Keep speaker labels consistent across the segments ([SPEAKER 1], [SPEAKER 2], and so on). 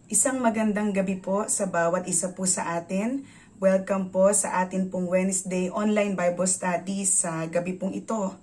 [SPEAKER 1] Isang magandang gabi po sa bawat isa po sa atin. Welcome po sa atin pong Wednesday online Bible Study sa gabi pong ito.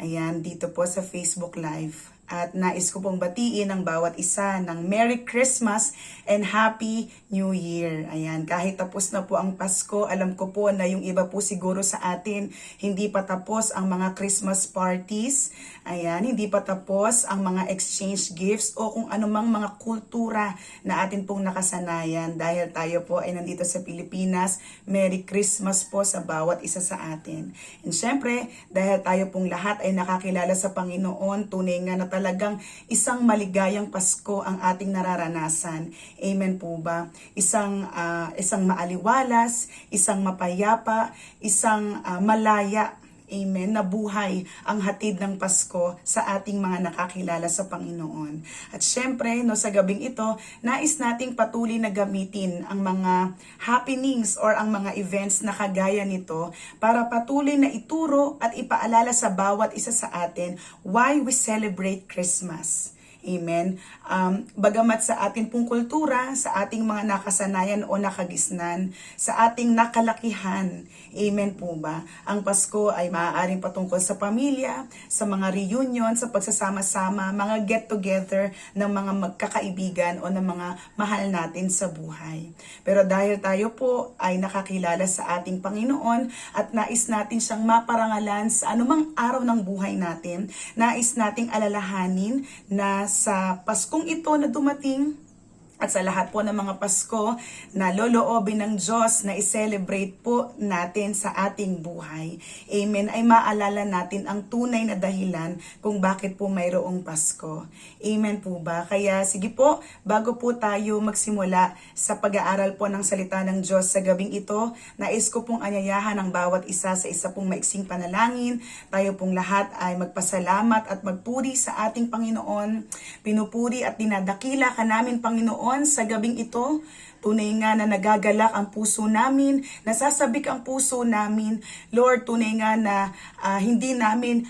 [SPEAKER 1] Ayan, dito po sa Facebook Live. At nais ko pong batiin ang bawat isa ng Merry Christmas and Happy New Year. Ayan, kahit tapos na po ang Pasko, alam ko po na yung iba po siguro sa atin, hindi pa tapos ang mga Christmas parties. Ayan, hindi pa tapos ang mga exchange gifts o kung anumang mga kultura na atin pong nakasanayan. Dahil tayo po ay nandito sa Pilipinas, Merry Christmas po sa bawat isa sa atin. And syempre, dahil tayo pong lahat ay nakakilala sa Panginoon, tunay nga na talagang isang maligayang Pasko ang ating nararanasan. Amen po ba? Isang maaliwalas, isang mapayapa, isang malaya, amen, na buhay ang hatid ng Pasko sa ating mga nakakilala sa Panginoon. At syempre, sa gabing ito, nais nating patuloy na gamitin ang mga happenings or ang mga events na kagaya nito para patuloy na ituro at ipaalala sa bawat isa sa atin why we celebrate Christmas. Amen. Bagamat sa ating pong kultura, sa ating mga nakasanayan o nakagisnan, sa ating nakalakihan, amen po ba? Ang Pasko ay maaaring patungkol sa pamilya, sa mga reunion, sa pagsasama-sama, mga get-together ng mga magkakaibigan o ng mga mahal natin sa buhay. Pero dahil tayo po ay nakakilala sa ating Panginoon at nais natin siyang maparangalan sa anumang araw ng buhay natin, nais nating alalahanin na sa Paskong ito na dumating at sa lahat po ng mga Pasko na loloobin ng Diyos na i-celebrate po natin sa ating buhay. Amen. Ay maalala natin ang tunay na dahilan kung bakit po mayroong Pasko. Amen po ba? Kaya sige po, bago po tayo magsimula sa pag-aaral po ng salita ng Diyos sa gabing ito, nais ko pong anyayahan ang bawat isa sa isa pong maiksing panalangin. Tayo pong lahat ay magpasalamat at magpuri sa ating Panginoon. Pinupuri at dinadakila ka namin, Panginoon, sa gabing ito. Tunay nga na nagagalak ang puso namin, nasasabik ang puso namin. Lord, tunay nga na hindi namin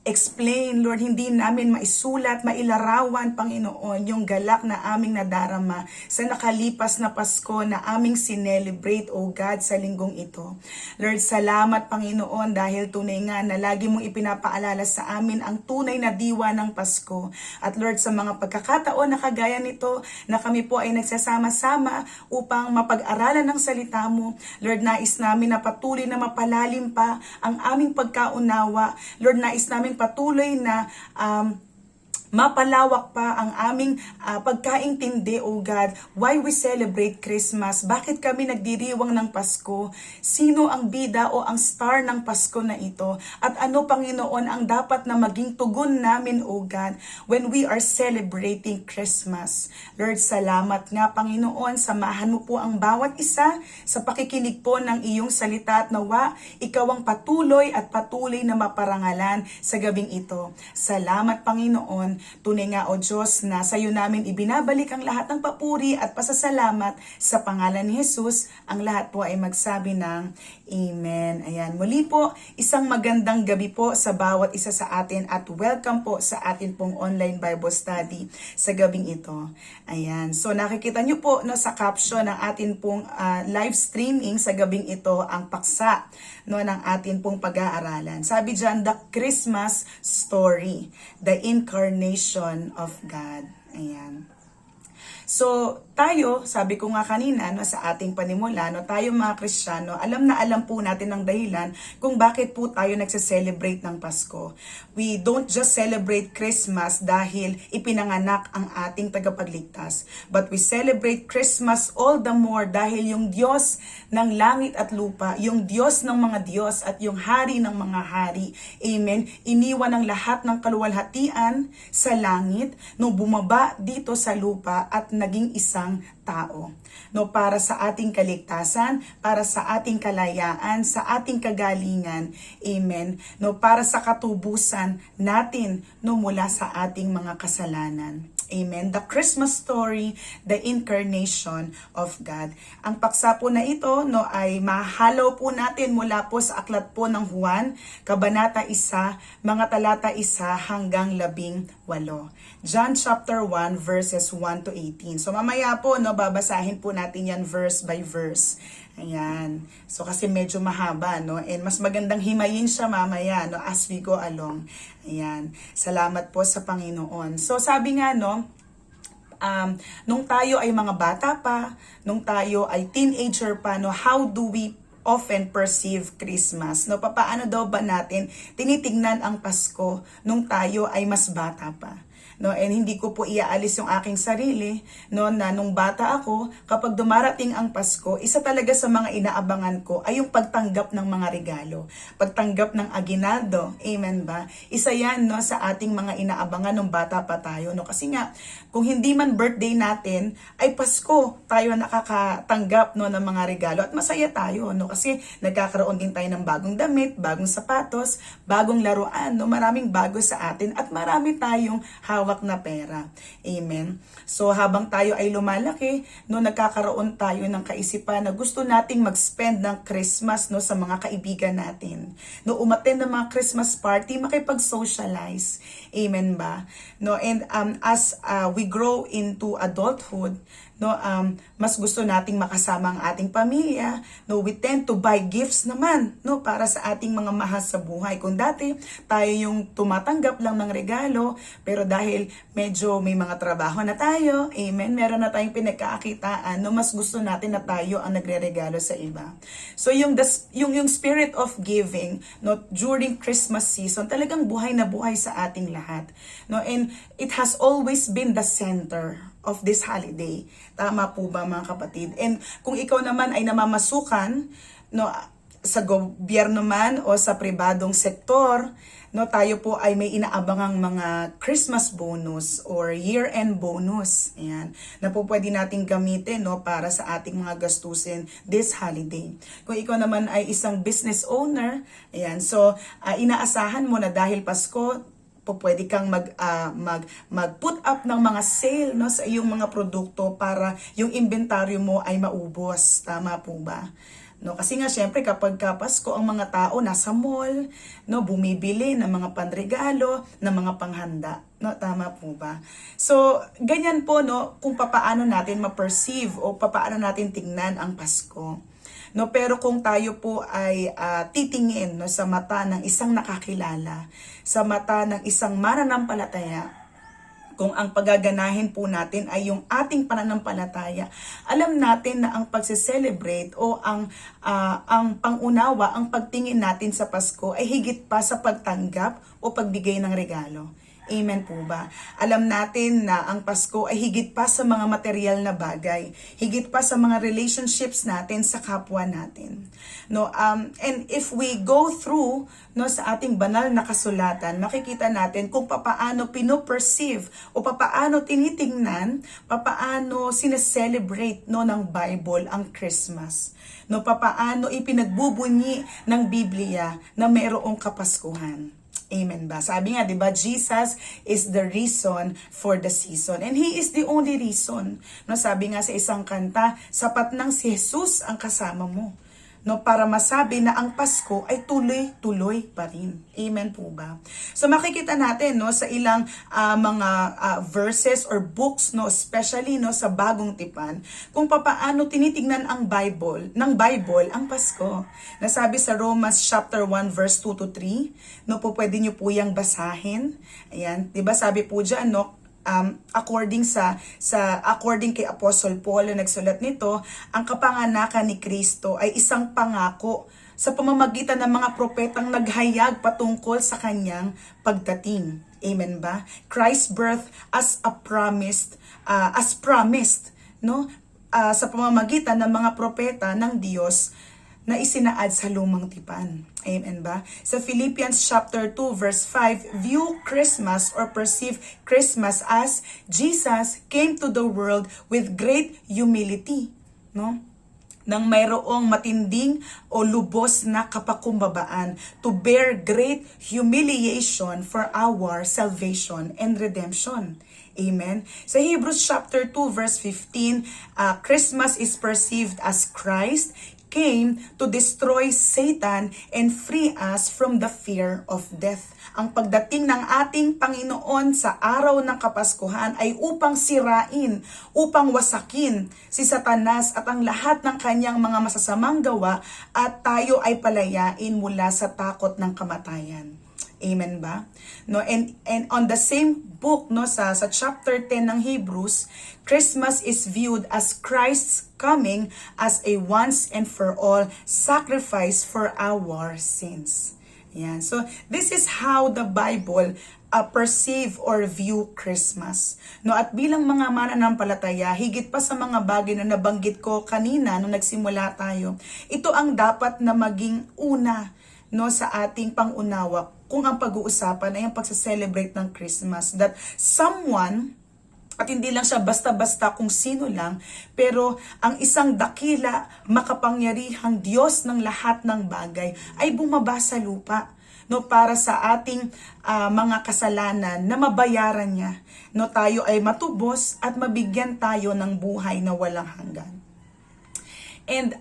[SPEAKER 1] explain, Lord, hindi namin maisulat, mailarawan, Panginoon, yung galak na aming nadarama sa nakalipas na Pasko na aming sinelebrate, O God, sa linggong ito. Lord, salamat, Panginoon, dahil tunay nga na lagi mong ipinapaalala sa amin ang tunay na diwa ng Pasko. At Lord, sa mga pagkakataon na kagaya nito, na kami po ay nagsasama-sama upang mapag-aralan ng salita mo, Lord, nais namin na patuloy na mapalalim pa ang aming pagkaunawa. Lord, nais namin patuloy na mapalawak pa ang aming pagkaintindi, O God, why we celebrate Christmas, bakit kami nagdiriwang ng Pasko, sino ang bida o ang star ng Pasko na ito, at ano, Panginoon, ang dapat na maging tugon namin, O God, when we are celebrating Christmas. Lord, salamat nga, Panginoon, samahan mo po ang bawat isa sa pakikinig po ng iyong salita at nawa, ikaw ang patuloy na maparangalan sa gabing ito. Salamat, Panginoon. Tunay nga, O Diyos, na sa iyo namin ibinabalik ang lahat ng papuri at pasasalamat sa pangalan ni Jesus. Ang lahat po ay magsabi ng Amen. Ayan, muli po, isang magandang gabi po sa bawat isa sa atin at welcome po sa atin pong online Bible study sa gabing ito. Ayan, so nakikita nyo po sa caption ng atin pong live streaming sa gabing ito ang paksa ng atin pong pag-aaralan. Sabi dyan, the Christmas story, the incarnation of God. Ayan. So, tayo, sabi ko nga kanina sa ating panimula, tayo mga Kristiyano, alam na alam po natin ang dahilan kung bakit po tayo nagse-celebrate ng Pasko. We don't just celebrate Christmas dahil ipinanganak ang ating tagapagligtas, but we celebrate Christmas all the more dahil yung Diyos ng langit at lupa, yung Diyos ng mga Diyos at yung Hari ng mga Hari, amen, iniwan ang lahat ng kaluwalhatian sa langit, bumaba dito sa lupa at naging isang tao. Para sa ating kaligtasan, para sa ating kalayaan, sa ating kagalingan. Amen. Para sa katubusan natin mula sa ating mga kasalanan. Amen. The Christmas story, the incarnation of God. Ang paksa po na ito no ay mahalaw po natin mula po sa aklat po ng Juan, kabanata 1, mga talata 1 hanggang 18. John chapter 1 verses 1 to 18. So mamaya po no babasahin po natin yan verse by verse. Ayan. So kasi medyo mahaba no and mas magandang himayin siya mamaya no as we go along. Ayan. Salamat po sa Panginoon. So sabi nga no, nung tayo ay mga bata pa, nung tayo ay teenager pa no, how do we often perceive Christmas? No, papaano daw ba natin tinitingnan ang Pasko nung tayo ay mas bata pa? No, and hindi ko po iaalis yung aking sarili no na nung bata ako, kapag dumarating ang Pasko, isa talaga sa mga inaabangan ko ay yung pagtanggap ng mga regalo, pagtanggap ng aguinaldo. Amen ba? Isa yan no sa ating mga inaabangan nung bata pa tayo no, kasi nga kung hindi man birthday natin ay Pasko tayo nakakatanggap no ng mga regalo at masaya tayo no kasi nagkakaroon din tayo ng bagong damit, bagong sapatos, bagong laruan no, maraming bago sa atin at marami tayong hawak na pera. Amen. So habang tayo ay lumalaki, no nagkakaroon tayo ng kaisipan na gusto nating mag-spend ng Christmas no sa mga kaibigan natin. No umattend ng mga Christmas party, makipag-socialize. Amen ba? No and as we grow into adulthood, no mas gusto nating makasama ang ating pamilya, no we tend to buy gifts naman no para sa ating mga mahal sa buhay. Kung dati tayo yung tumatanggap lang ng regalo, pero dahil medyo may mga trabaho na tayo, amen, meron na tayong pinagkakakitaan, no mas gusto natin na tayo ang nagreregalo sa iba. So yung spirit of giving no during Christmas season talagang buhay na buhay sa ating lahat, no, and it has always been the center of this holiday. Tama po ba mga kapatid? And kung ikaw naman ay namamasukan no sa gobyerno man o sa pribadong sektor, no tayo po ay may inaabangang mga Christmas bonus or year-end bonus. Ayan, na po pwede nating gamitin no para sa ating mga gastusin this holiday. Kung ikaw naman ay isang business owner, ayan, so inaasahan mo na dahil Pasko, pwede kang mag-put up ng mga sale no sa iyong mga produkto para yung inventaryo mo ay maubos. Tama po ba? No, kasi nga syempre kapag Pasko ang mga tao nasa mall, no, bumibili ng mga panregalo, ng mga panghanda. No, tama po ba? So, ganyan po no kung papaano natin ma-perceive o papaano natin tingnan ang Pasko. No, pero kung tayo po ay titingin no sa mata ng isang nakakilala, sa mata ng isang mananampalataya, kung ang pagaganahin po natin ay yung ating pananampalataya, alam natin na ang pagse-celebrate o ang pangunawa, ang pagtingin natin sa Pasko ay higit pa sa pagtanggap o pagbigay ng regalo. Amen po ba? Alam natin na ang Pasko ay higit pa sa mga material na bagay, higit pa sa mga relationships natin sa kapwa natin. No, and if we go through no sa ating banal na kasulatan, makikita natin kung papaano pino-perceive o papaano tinitingnan, papaano sineselebrate no ng Bible ang Christmas. No, papaano ipinagbubunyi ng Biblia na mayroong Kapaskuhan. Amen ba? Sabi nga, di ba, Jesus is the reason for the season. And He is the only reason. No, sabi nga sa isang kanta, sapat nang si Jesus ang kasama mo. No, para masabi na ang Pasko ay tuloy-tuloy pa rin. Amen po ba? So makikita natin no sa ilang mga verses or books no, especially no sa Bagong Tipan, kung papaano tinitingnan ang Bible ang Pasko. Nasabi sa Romans chapter 1 verse 2 to 3, no po pwede niyo po yang basahin. Ayan, 'di ba sabi po diyan no, according kay Apostle Paul na nagsulat nito, ang kapanganakan ni Kristo ay isang pangako sa pamamagitan ng mga propetang naghayag patungkol sa kanyang pagdating. Amen ba? Christ's birth as promised no sa pamamagitan ng mga propeta ng Diyos na isinaad sa lumang tipan. Amen ba? Sa Philippians chapter 2 verse 5, view Christmas or perceive Christmas as Jesus came to the world with great humility, no? Nang mayroong matinding o lubos na kapakumbabaan to bear great humiliation for our salvation and redemption. Amen. Sa Hebrews chapter 2 verse 15, Christmas is perceived as Christ came to destroy Satan and free us from the fear of death. Ang pagdating ng ating Panginoon sa araw ng Kapaskuhan ay upang sirain, upang wasakin si Satanas at ang lahat ng kanyang mga masasamang gawa at tayo ay palayain mula sa takot ng kamatayan. Amen ba? No, and on the same book, no, sa chapter 10 ng Hebrews, Christmas is viewed as Christ's coming as a once and for all sacrifice for our sins. Yan. So this is how the Bible perceive or view Christmas. No, at bilang mga mananampalataya, higit pa sa mga bagay na nabanggit ko kanina nung nagsimula tayo, ito ang dapat na maging una, no, sa ating pangunawa kung ang pag-uusapan ay ang pagsa-celebrate ng Christmas, that someone, at hindi lang siya basta-basta kung sino lang, pero ang isang dakila, makapangyarihang Diyos ng lahat ng bagay ay bumaba sa lupa, no, para sa ating mga kasalanan na mabayaran niya, no, tayo ay matubos at mabigyan tayo ng buhay na walang hanggan. And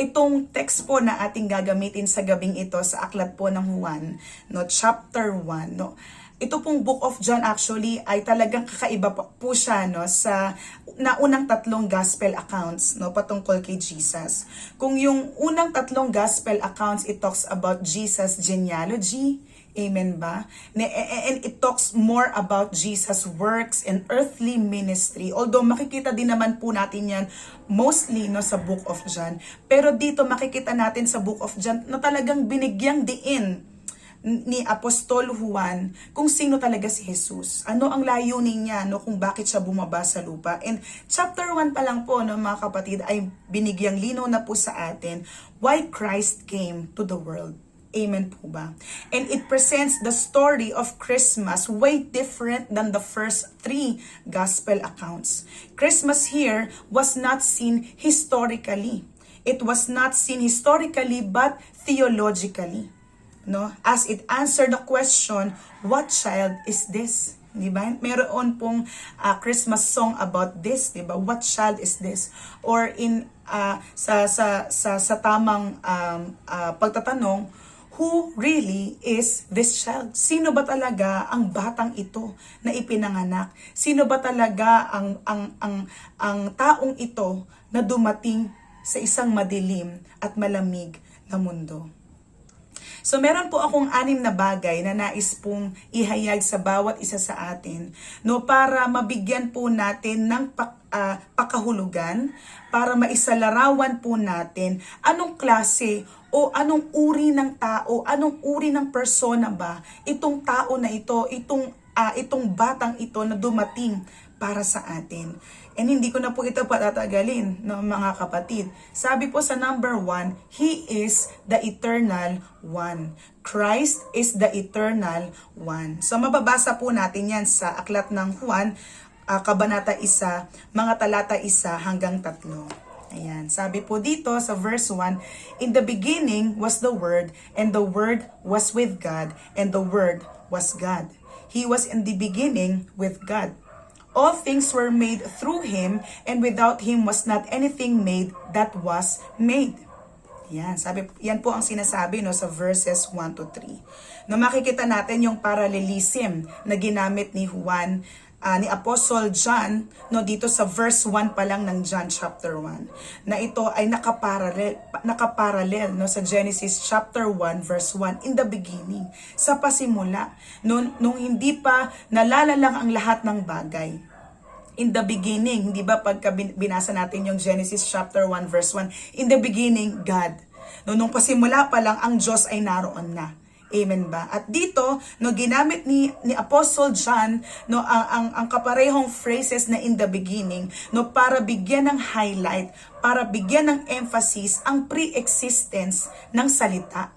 [SPEAKER 1] itong text po na ating gagamitin sa gabing ito sa aklat po ng Juan, no, chapter 1, no. Ito pong Book of John actually ay talagang kakaiba po siya, no, sa naunang tatlong gospel accounts, no, patungkol kay Jesus. Kung yung unang tatlong gospel accounts, it talks about Jesus' genealogy, amen ba? And it talks more about Jesus' works and earthly ministry. Although makikita din naman po natin yan mostly, no, sa Book of John. Pero dito makikita natin sa Book of John na talagang binigyang diin ni Apostol Juan kung sino talaga si Jesus. Ano ang layunin niya, no, kung bakit siya bumaba sa lupa. And chapter 1 pa lang po, no, mga kapatid, ay binigyang linaw na po sa atin why Christ came to the world. Amen po ba? And it presents the story of Christmas way different than the first 3 gospel accounts. Christmas here was not seen historically. It was not seen historically but theologically. No, as it answered the question, what child is this? Di ba? Meron pong Christmas song about this, di ba? What child is this? Or in sa tamang pagtatanong, who really is this child? Sino ba talaga ang batang ito na ipinanganak? Sino ba talaga ang taong ito na dumating sa isang madilim at malamig na mundo? So meron po akong 6 na bagay na nais pong ihayag sa bawat isa sa atin, no, para mabigyan po natin ng pakahulugan, para maisalarawan po natin anong klase o anong uri ng tao, anong uri ng persona ba itong tao na ito, itong batang ito na dumating para sa atin. And hindi ko na po ito patatagalin, no, mga kapatid. Sabi po sa number 1, He is the eternal one. Christ is the eternal one. So mababasa po natin yan sa aklat ng Juan, kabanata 1, mga talata 1 hanggang 3. Ayan, sabi po dito sa verse 1, In the beginning was the Word, and the Word was with God, and the Word was God. He was in the beginning with God. All things were made through Him, and without Him was not anything made that was made. Yan, yan po ang sinasabi, no, sa verses 1 to 3. No, makikita natin yung parallelism na ginamit ni Juan, ni Apostle John, no, dito sa verse 1 pa lang ng John chapter 1, na ito ay nakaparallel, no, sa Genesis chapter 1 verse 1, in the beginning, sa pasimula, nung hindi pa nalalalang ang lahat ng bagay. In the beginning, hindi ba pagka binasa natin yung Genesis chapter 1 verse 1, in the beginning, God. No, nung pasimula pa lang, ang Diyos ay naroon na. Amen ba? At dito, no, ginamit ni Apostle John, no, ang kaparehong phrases na in the beginning, no, para bigyan ng highlight, para bigyan ng emphasis ang pre-existence ng salita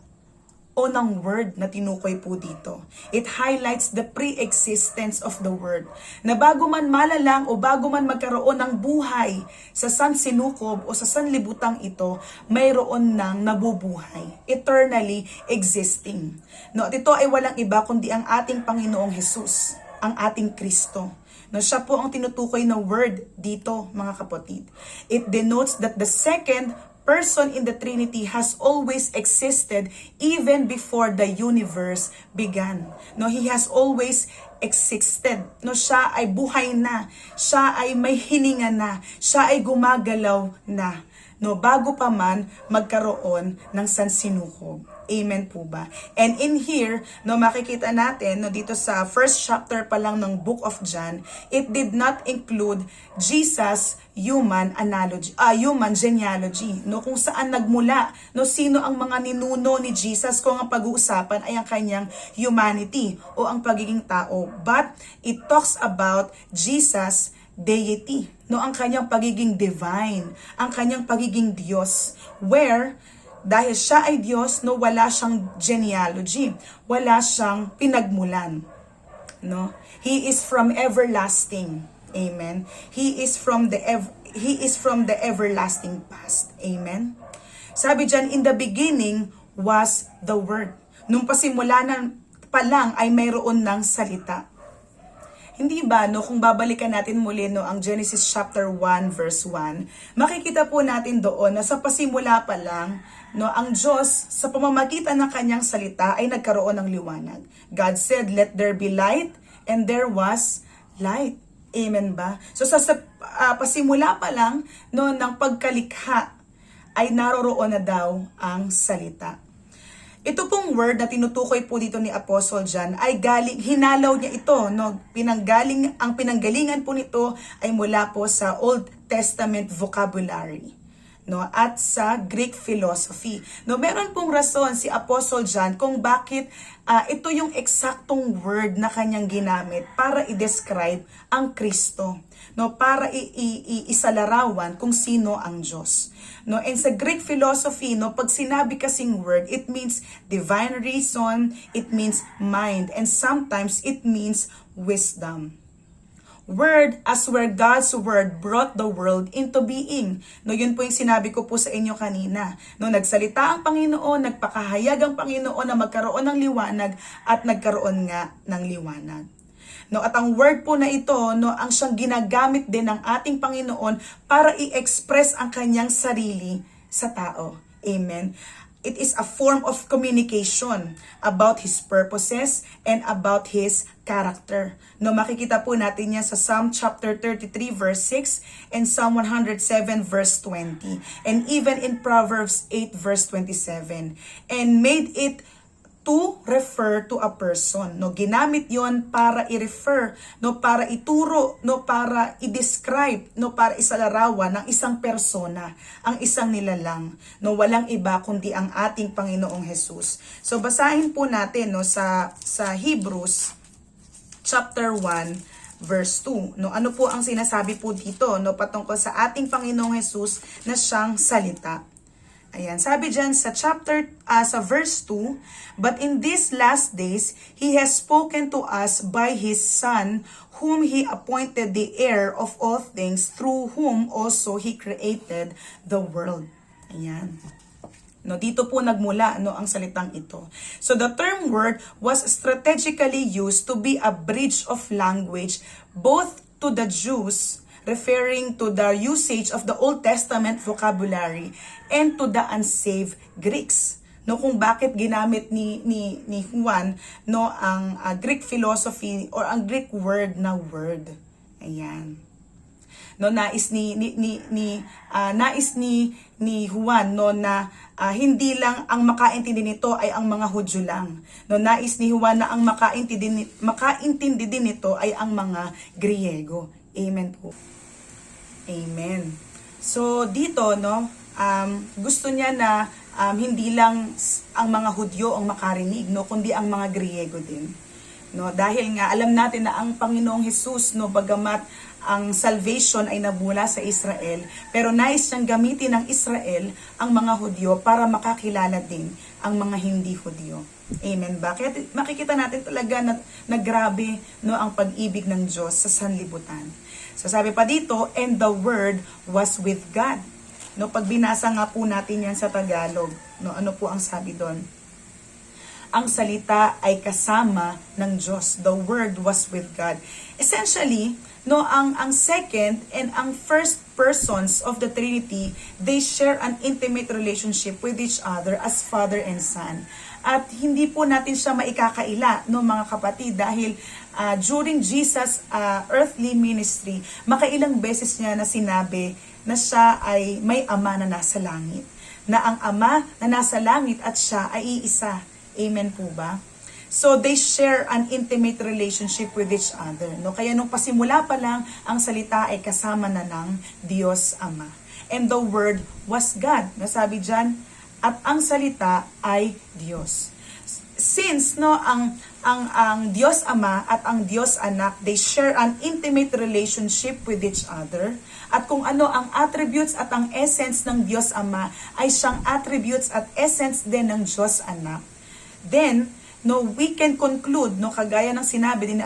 [SPEAKER 1] o ng word na tinukoy po dito. It highlights the pre-existence of the word. Na bago man malalang o bago man magkaroon ng buhay sa sansinukob o sa sanlibutang ito, mayroon nang nabubuhay. Eternally existing. No, at ito ay walang iba kundi ang ating Panginoong Hesus, ang ating Kristo. No, siya po ang tinutukoy na word dito, mga kapatid. It denotes that the second person in the Trinity has always existed even before the universe began. No, he has always existed. No, siya ay buhay na. Siya ay may hininga na. Siya ay gumagalaw na. No, bago pa man magkaroon ng sansinukob. Amen po ba? And in here, no, makikita natin, no, dito sa first chapter pa lang ng Book of John, it did not include Jesus human analogy, human genealogy, no, kung saan nagmula, no, sino ang mga ninuno ni Jesus, kung ang pag-uusapan ay ang kanyang humanity o ang pagiging tao. But it talks about Jesus deity, no, ang kanyang pagiging divine, ang kanyang pagiging Diyos, where dahil siya ay Diyos, no, wala siyang genealogy, wala siyang pinagmulan, no. He is from everlasting. Amen. He is from the everlasting past. Amen. Sabi diyan, in the beginning was the Word. Nung pasimula na pa lang ay mayroon ng salita. Hindi ba, no, kung babalikan natin muli, no, ang Genesis chapter 1 verse 1, makikita po natin doon na sa pasimula pa lang, no, ang Diyos sa pamamagitan ng kanyang salita ay nagkaroon ng liwanag. God said, "Let there be light," and there was light. Amen ba? So sa pasimula pa lang, no, ng pagkalikha ay naroroon na daw ang salita. Ito pong word na tinutukoy po dito ni Apostle John ay hinalaw niya ito, no? Ang pinanggalingan po nito ay mula po sa Old Testament vocabulary, no, at sa Greek philosophy. No, meron pong rason si Apostle John kung bakit ito yung eksaktong word na kanyang ginamit para i-describe ang Kristo, no, para isalarawan kung sino ang Diyos. No, and sa Greek philosophy, no, pag sinabi kasing word, it means divine reason, it means mind, and sometimes it means wisdom. Word as where God's word brought the world into being. No, yun po yung sinabi ko po sa inyo kanina. No, nagsalita ang Panginoon, nagpakahayag ang Panginoon na magkaroon ng liwanag at nagkaroon nga ng liwanag. No, at ang word po na ito, no, ang siyang ginagamit din ng ating Panginoon para i-express ang kanyang sarili sa tao. Amen. It is a form of communication about His purposes and about His character. No, makikita po natin yan sa Psalm chapter 33 verse 6 and Psalm 107 verse 20 and even in Proverbs 8 verse 27, and made it to refer to a person. No, ginamit 'yon para i-refer, no, para ituro, no, para i-describe, no, para isalarawan ng isang persona, ang isang nilalang, no, walang iba kundi ang ating Panginoong Hesus. So basahin po natin, no, sa Hebrews chapter 1 verse 2. No, ano po ang sinasabi po dito, no, patungkol sa ating Panginoong Hesus na siyang salita. Ayan, sabi dyan sa sa verse 2, "But in these last days, He has spoken to us by His Son, whom He appointed the heir of all things, through whom also He created the world." Ayan. No, dito po nagmula, no, ang salitang ito. So the term word was strategically used to be a bridge of language both to the Jews, referring to the usage of the Old Testament vocabulary, and to the unsaved Greeks. No, kung bakit ginamit ni Juan, no, ang Greek philosophy or ang Greek word na word. Ayan. No, nais ni Juan, no, na hindi lang ang makaintindi nito ay ang mga Hudyo lang. No, nais ni Juan na ang makaintindi din nito ay ang mga Griego. Amen po. Amen. So dito, no, gusto niya na hindi lang ang mga Hudyo ang makarinig, no, kundi ang mga Griego din. No, dahil nga alam natin na ang Panginoong Hesus, no, bagamat ang salvation ay nabula sa Israel, pero nais niyang gamitin ng Israel ang mga Hudyo para makakilala din ang mga hindi Hudyo. Amen ba? Kaya makikita natin talaga na grabe, no, ang pag-ibig ng Diyos sa sanlibutan. So sabi pa dito, "And the Word was with God." No, pag binasa nga po natin yan sa Tagalog, no, ano po ang sabi doon? Ang salita ay kasama ng Diyos. The Word was with God. Essentially, No, ang second and ang first persons of the Trinity, they share an intimate relationship with each other as Father and Son. At hindi po natin siya maikakaila, no mga kapatid, dahil during Jesus' earthly ministry, makailang beses niya na sinabi na siya ay may ama na nasa langit. Na ang ama na nasa langit at siya ay iisa. Amen po ba? So they share an intimate relationship with each other. No? Kaya nung pasimula pa lang, ang salita ay kasama na ng Diyos Ama. And the Word was God. Nasabi dyan, at ang salita ay Diyos. Since no ang Diyos Ama at ang Diyos Anak, they share an intimate relationship with each other. At kung ano ang attributes at ang essence ng Diyos Ama ay siyang attributes at essence din ng Diyos Anak. Then no, we can conclude, no, kagaya ng sinabi din ni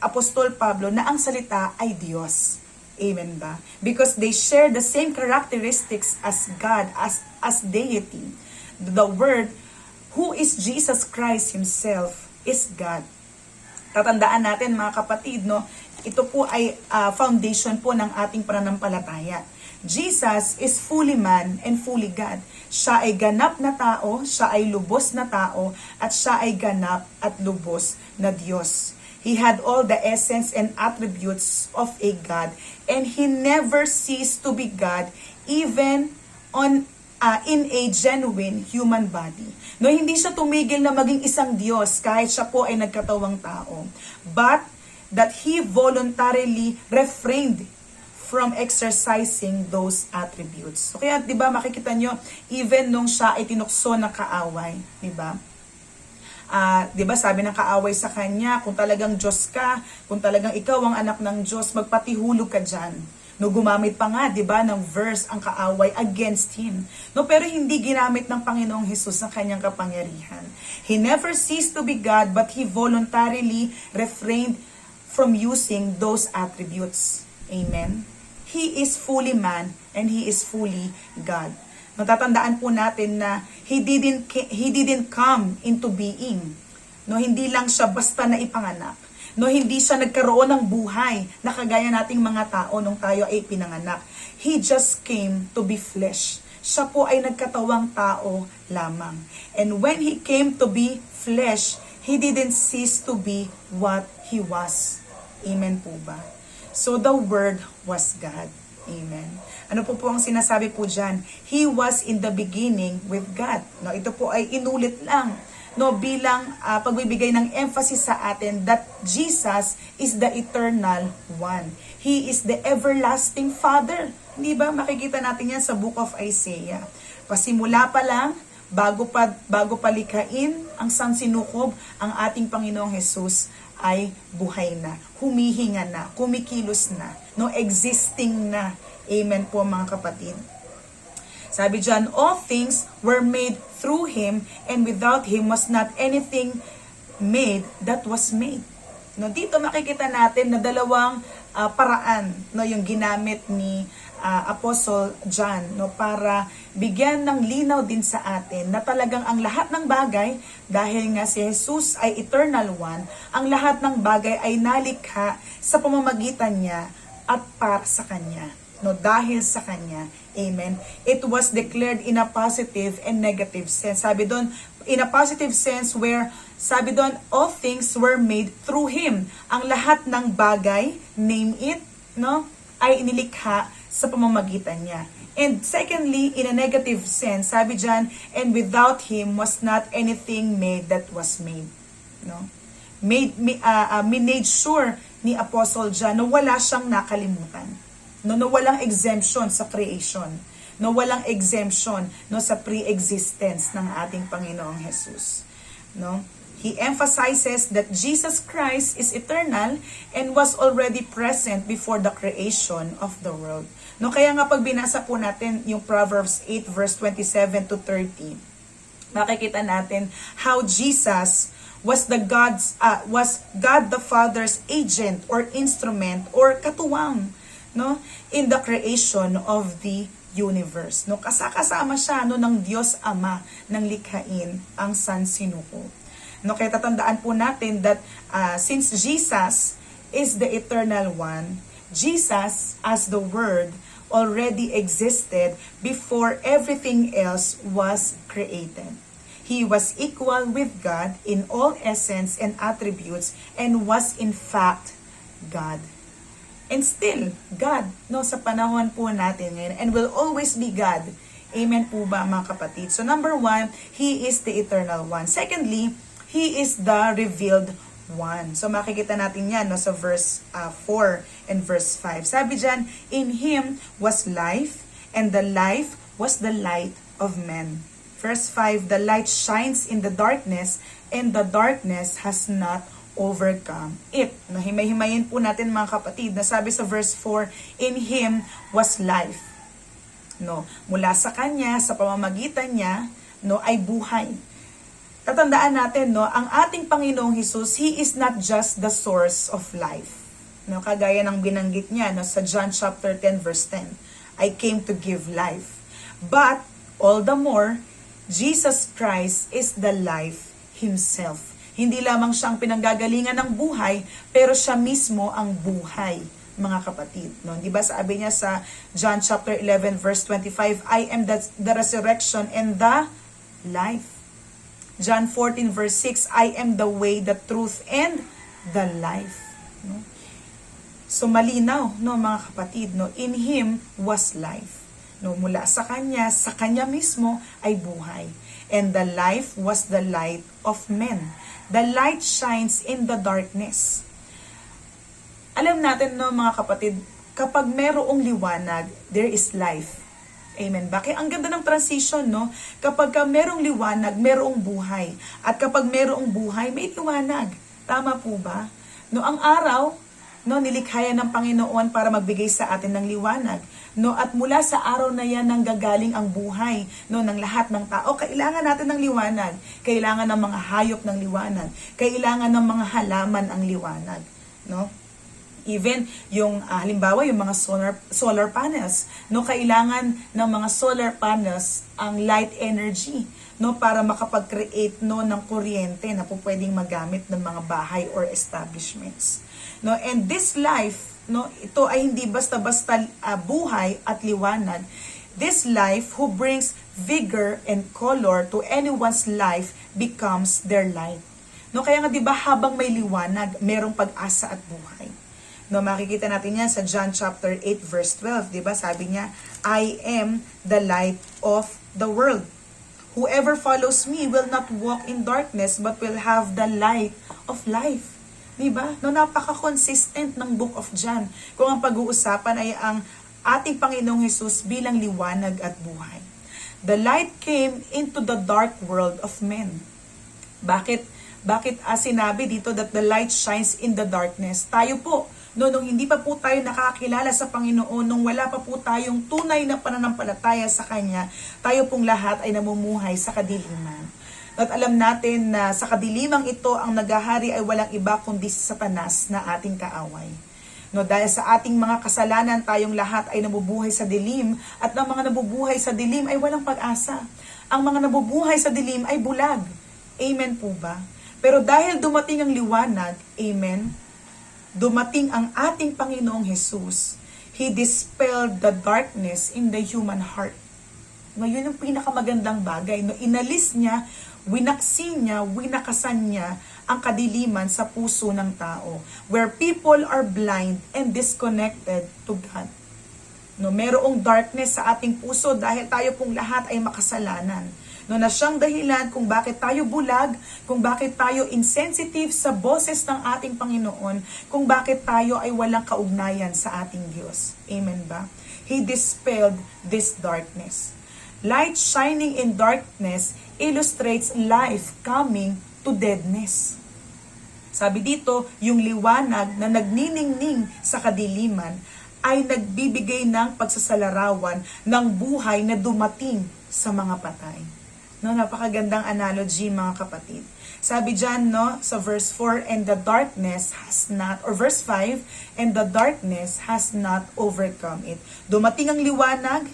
[SPEAKER 1] Apostol Pablo, na ang salita ay Diyos. Amen ba? Because they share the same characteristics as God, as deity. The Word, who is Jesus Christ Himself, is God. Tatandaan natin mga kapatid, no, ito po ay foundation po ng ating pananampalataya. Jesus is fully man and fully God. Siya ay ganap na tao, siya ay lubos na tao, at siya ay ganap at lubos na Diyos. He had all the essence and attributes of a God, and He never ceased to be God even in a genuine human body. No, hindi siya tumigil na maging isang Diyos kahit siya po ay nagkatawang tao. But that He voluntarily refrained from exercising those attributes. So, kaya 'di ba makikita nyo, even nung siya ay tinukso ng kaaway, 'di ba? 'Di ba sabi ng kaaway sa kanya, kung talagang Diyos ka, kung talagang ikaw ang anak ng Diyos, magpatihulog ka diyan. No, gumamit pa nga 'di ba ng verse ang kaaway against him. No, pero hindi ginamit ng Panginoong Hesus ang kanyang kapangyarihan. He never ceased to be God, but He voluntarily refrained from using those attributes. Amen. He is fully man and He is fully God. Natatandaan po natin na He didn't come into being. No, hindi lang siya basta na ipanganak. No, hindi siya nagkaroon ng buhay na kagaya nating mga tao nung tayo ay pinanganak. He just came to be flesh. Siya po ay nagkatawang tao lamang. And when He came to be flesh, He didn't cease to be what He was. Amen po ba? So the Word was God. Amen. Ano po ang sinasabi po dyan? He was in the beginning with God. No, ito po ay inulit lang, no, bilang pagbibigay ng emphasis sa atin that Jesus is the eternal one. He is the everlasting Father. Hindi ba? Makikita natin yan sa Book of Isaiah. Pasimula pa lang, bago pa likhain ang sansinukob, ang ating Panginoong Hesus ay buhay na, humihinga na, kumikilos na, no, existing na. Amen po mga kapatid. Sabi dyan, all things were made through Him, and without Him was not anything made that was made. No, dito makikita natin na dalawang paraan, no, yung ginamit ni Apostle John, no, para bigyan ng linaw din sa atin na talagang ang lahat ng bagay, dahil nga si Jesus ay eternal one, ang lahat ng bagay ay nalikha sa pamamagitan niya at para sa kanya. No, dahil sa kanya. Amen. It was declared in a positive and negative sense. Sabi doon, in a positive sense where, sabi doon, all things were made through Him. Ang lahat ng bagay, name it, no, ay inilikha sa pamamagitan niya. And secondly, in a negative sense, sabi dyan, and without Him was not anything made that was made. No? Made sure ni Apostle John na wala siyang nakalimutan. No, walang exemption sa creation. No, walang exemption, no, sa pre-existence ng ating Panginoong Hesus. No? He emphasizes that Jesus Christ is eternal and was already present before the creation of the world. No, kaya nga pag binasa po natin yung Proverbs 8 verse 27 to 30, makikita natin how Jesus was God the Father's agent or instrument or katuwang, no, in the creation of the universe. No, kasama siya, no, ng Diyos Ama ng likhain ang sansinukob. No, kaya tatandaan po natin that since Jesus is the eternal one Jesus, as the Word, already existed before everything else was created. He was equal with God in all essence and attributes and was in fact God. And still, God, no, sa panahon po natin ngayon, and will always be God. Amen po ba, mga kapatid? So number 1, He is the eternal one. Secondly, He is the revealed one. So makikita natin yan no, sa verse 4 and verse 5. Sabi dyan, in Him was life, and the life was the light of men. Verse 5, the light shines in the darkness, and the darkness has not overcome it. No, himay-himayin po natin mga kapatid, na sabi sa verse 4, in Him was life. No, mula sa Kanya, sa pamamagitan niya, no, ay buhay. Tatandaan natin, no, ang ating Panginoong Hesus, He is not just the source of life. No, kagaya ng binanggit niya no, sa John chapter 10 verse 10, I came to give life. But all the more, Jesus Christ is the life Himself. Hindi lamang siyang pinanggagalingan ng buhay, pero siya mismo ang buhay, mga kapatid. No? Di ba sabi niya sa John chapter 11 verse 25, I am the resurrection and the life. John 14 verse 6, I am the way, the truth, and the life. No? So malinaw, no, mga kapatid, no, in Him was life. No, mula sa Kanya mismo ay buhay. And the life was the light of men. The light shines in the darkness. Alam natin no mga kapatid, kapag merong liwanag, there is life. Amen. Bakit? Ang ganda ng transition, no? Kapag merong liwanag, merong buhay. At kapag merong buhay, may liwanag. Tama po ba? No, ang araw, no, nilikha yan ng Panginoon para magbigay sa atin ng liwanag. No, at mula sa araw na yan nanggagaling ang buhay no, ng lahat ng tao. Kailangan natin ng liwanag. Kailangan ng mga hayop ng liwanag. Kailangan ng mga halaman ang liwanag. No? Even yung halimbawa yung mga solar panels, no, kailangan ng mga solar panels ang light energy, no, para makapag-create no ng kuryente na po pwedeng magamit ng mga bahay or establishments. No, and this life, no, ito ay hindi basta-basta buhay at liwanag. This life who brings vigor and color to anyone's life becomes their light. No, kaya nga 'di ba habang may liwanag, merong pag-asa at buhay. No, makikita natin 'yan sa John chapter 8 verse 12, 'di ba? Sabi niya, I am the light of the world. Whoever follows me will not walk in darkness but will have the light of life. Diba? No, napaka-consistent ng Book of John. Kung ang pag-uusapan ay ang ating Panginoong Hesus bilang liwanag at buhay. The light came into the dark world of men. Bakit sinabi dito that the light shines in the darkness? Tayo po, no, nung hindi pa po tayo nakakilala sa Panginoon, nung wala pa po tayong tunay na pananampalataya sa Kanya, tayo pong lahat ay namumuhay sa kadiliman. At alam natin na sa kadilimang ito, ang naghahari ay walang iba kundi si Satanas na ating kaaway. No, dahil sa ating mga kasalanan, tayong lahat ay nabubuhay sa dilim, at ang mga nabubuhay sa dilim ay walang pag-asa. Ang mga nabubuhay sa dilim ay bulag. Amen po ba? Pero dahil dumating ang liwanag, amen, dumating ang ating Panginoong Hesus, He dispelled the darkness in the human heart. Ngayon yung pinakamagandang bagay, no, inalis niya, winaksin niya, winakasan niya ang kadiliman sa puso ng tao, where people are blind and disconnected to God. No, merong darkness sa ating puso dahil tayo pong lahat ay makasalanan. No, na siyang dahilan kung bakit tayo bulag, kung bakit tayo insensitive sa boses ng ating Panginoon, kung bakit tayo ay walang kaugnayan sa ating Diyos. Amen ba? He dispelled this darkness. Light shining in darkness illustrates life coming to deadness. Sabi dito, yung liwanag na nagniningning sa kadiliman ay nagbibigay ng pagsasalarawan ng buhay na dumating sa mga patay. No, napakagandang analogy mga kapatid. Sabi diyan no sa verse 4, and the darkness has not, or verse 5, and the darkness has not overcome it. Dumating ang liwanag,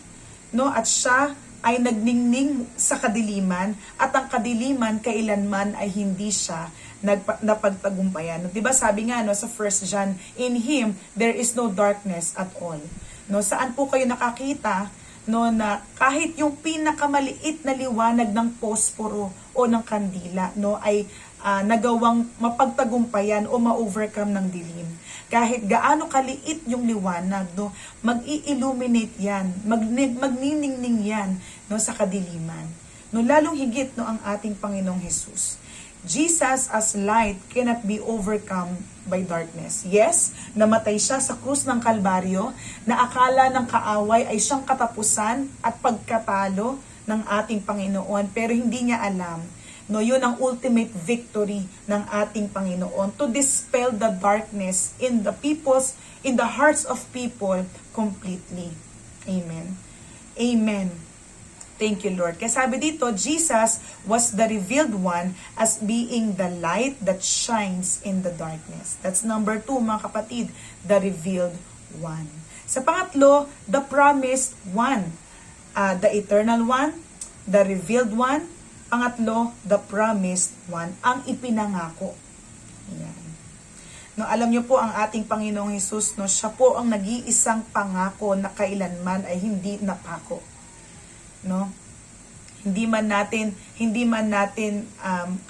[SPEAKER 1] no, at siya ay nagningning sa kadiliman, at ang kadiliman kailanman ay hindi siya napagtagumpayan. 'Di ba sabi nga no sa 1 John, in him there is no darkness at all. No, saan po kayo nakakita no na kahit yung pinakamaliit na liwanag ng posporo o ng kandila no ay nagawang mapagtagumpayan o ma-overcome ng dilim. Kahit gaano kaliit yung liwanag, no, mag-i-illuminate yan, magniningning yan no, sa kadiliman. No, lalong higit no, ang ating Panginoong Jesus. Jesus as light cannot be overcome by darkness. Yes, namatay siya sa krus ng Kalbaryo na akala ng kaaway ay siyang katapusan at pagkatalo ng ating Panginoon, pero hindi niya alam. No, yun ang ultimate victory ng ating Panginoon to dispel the darkness in the hearts of people completely. Amen. Amen. Thank you, Lord. Kaya sabi dito, Jesus was the revealed one as being the light that shines in the darkness. That's number 2, mga kapatid, the revealed one. Sa pangatlo, the promised one. The eternal one, the revealed one. Pangatlo, the promised one, ang ipinangako. Ayan. No, alam niyo po ang ating Panginoong Hesus, no, siya po ang nag-iisang pangako na kailanman ay hindi napako. No? Hindi man natin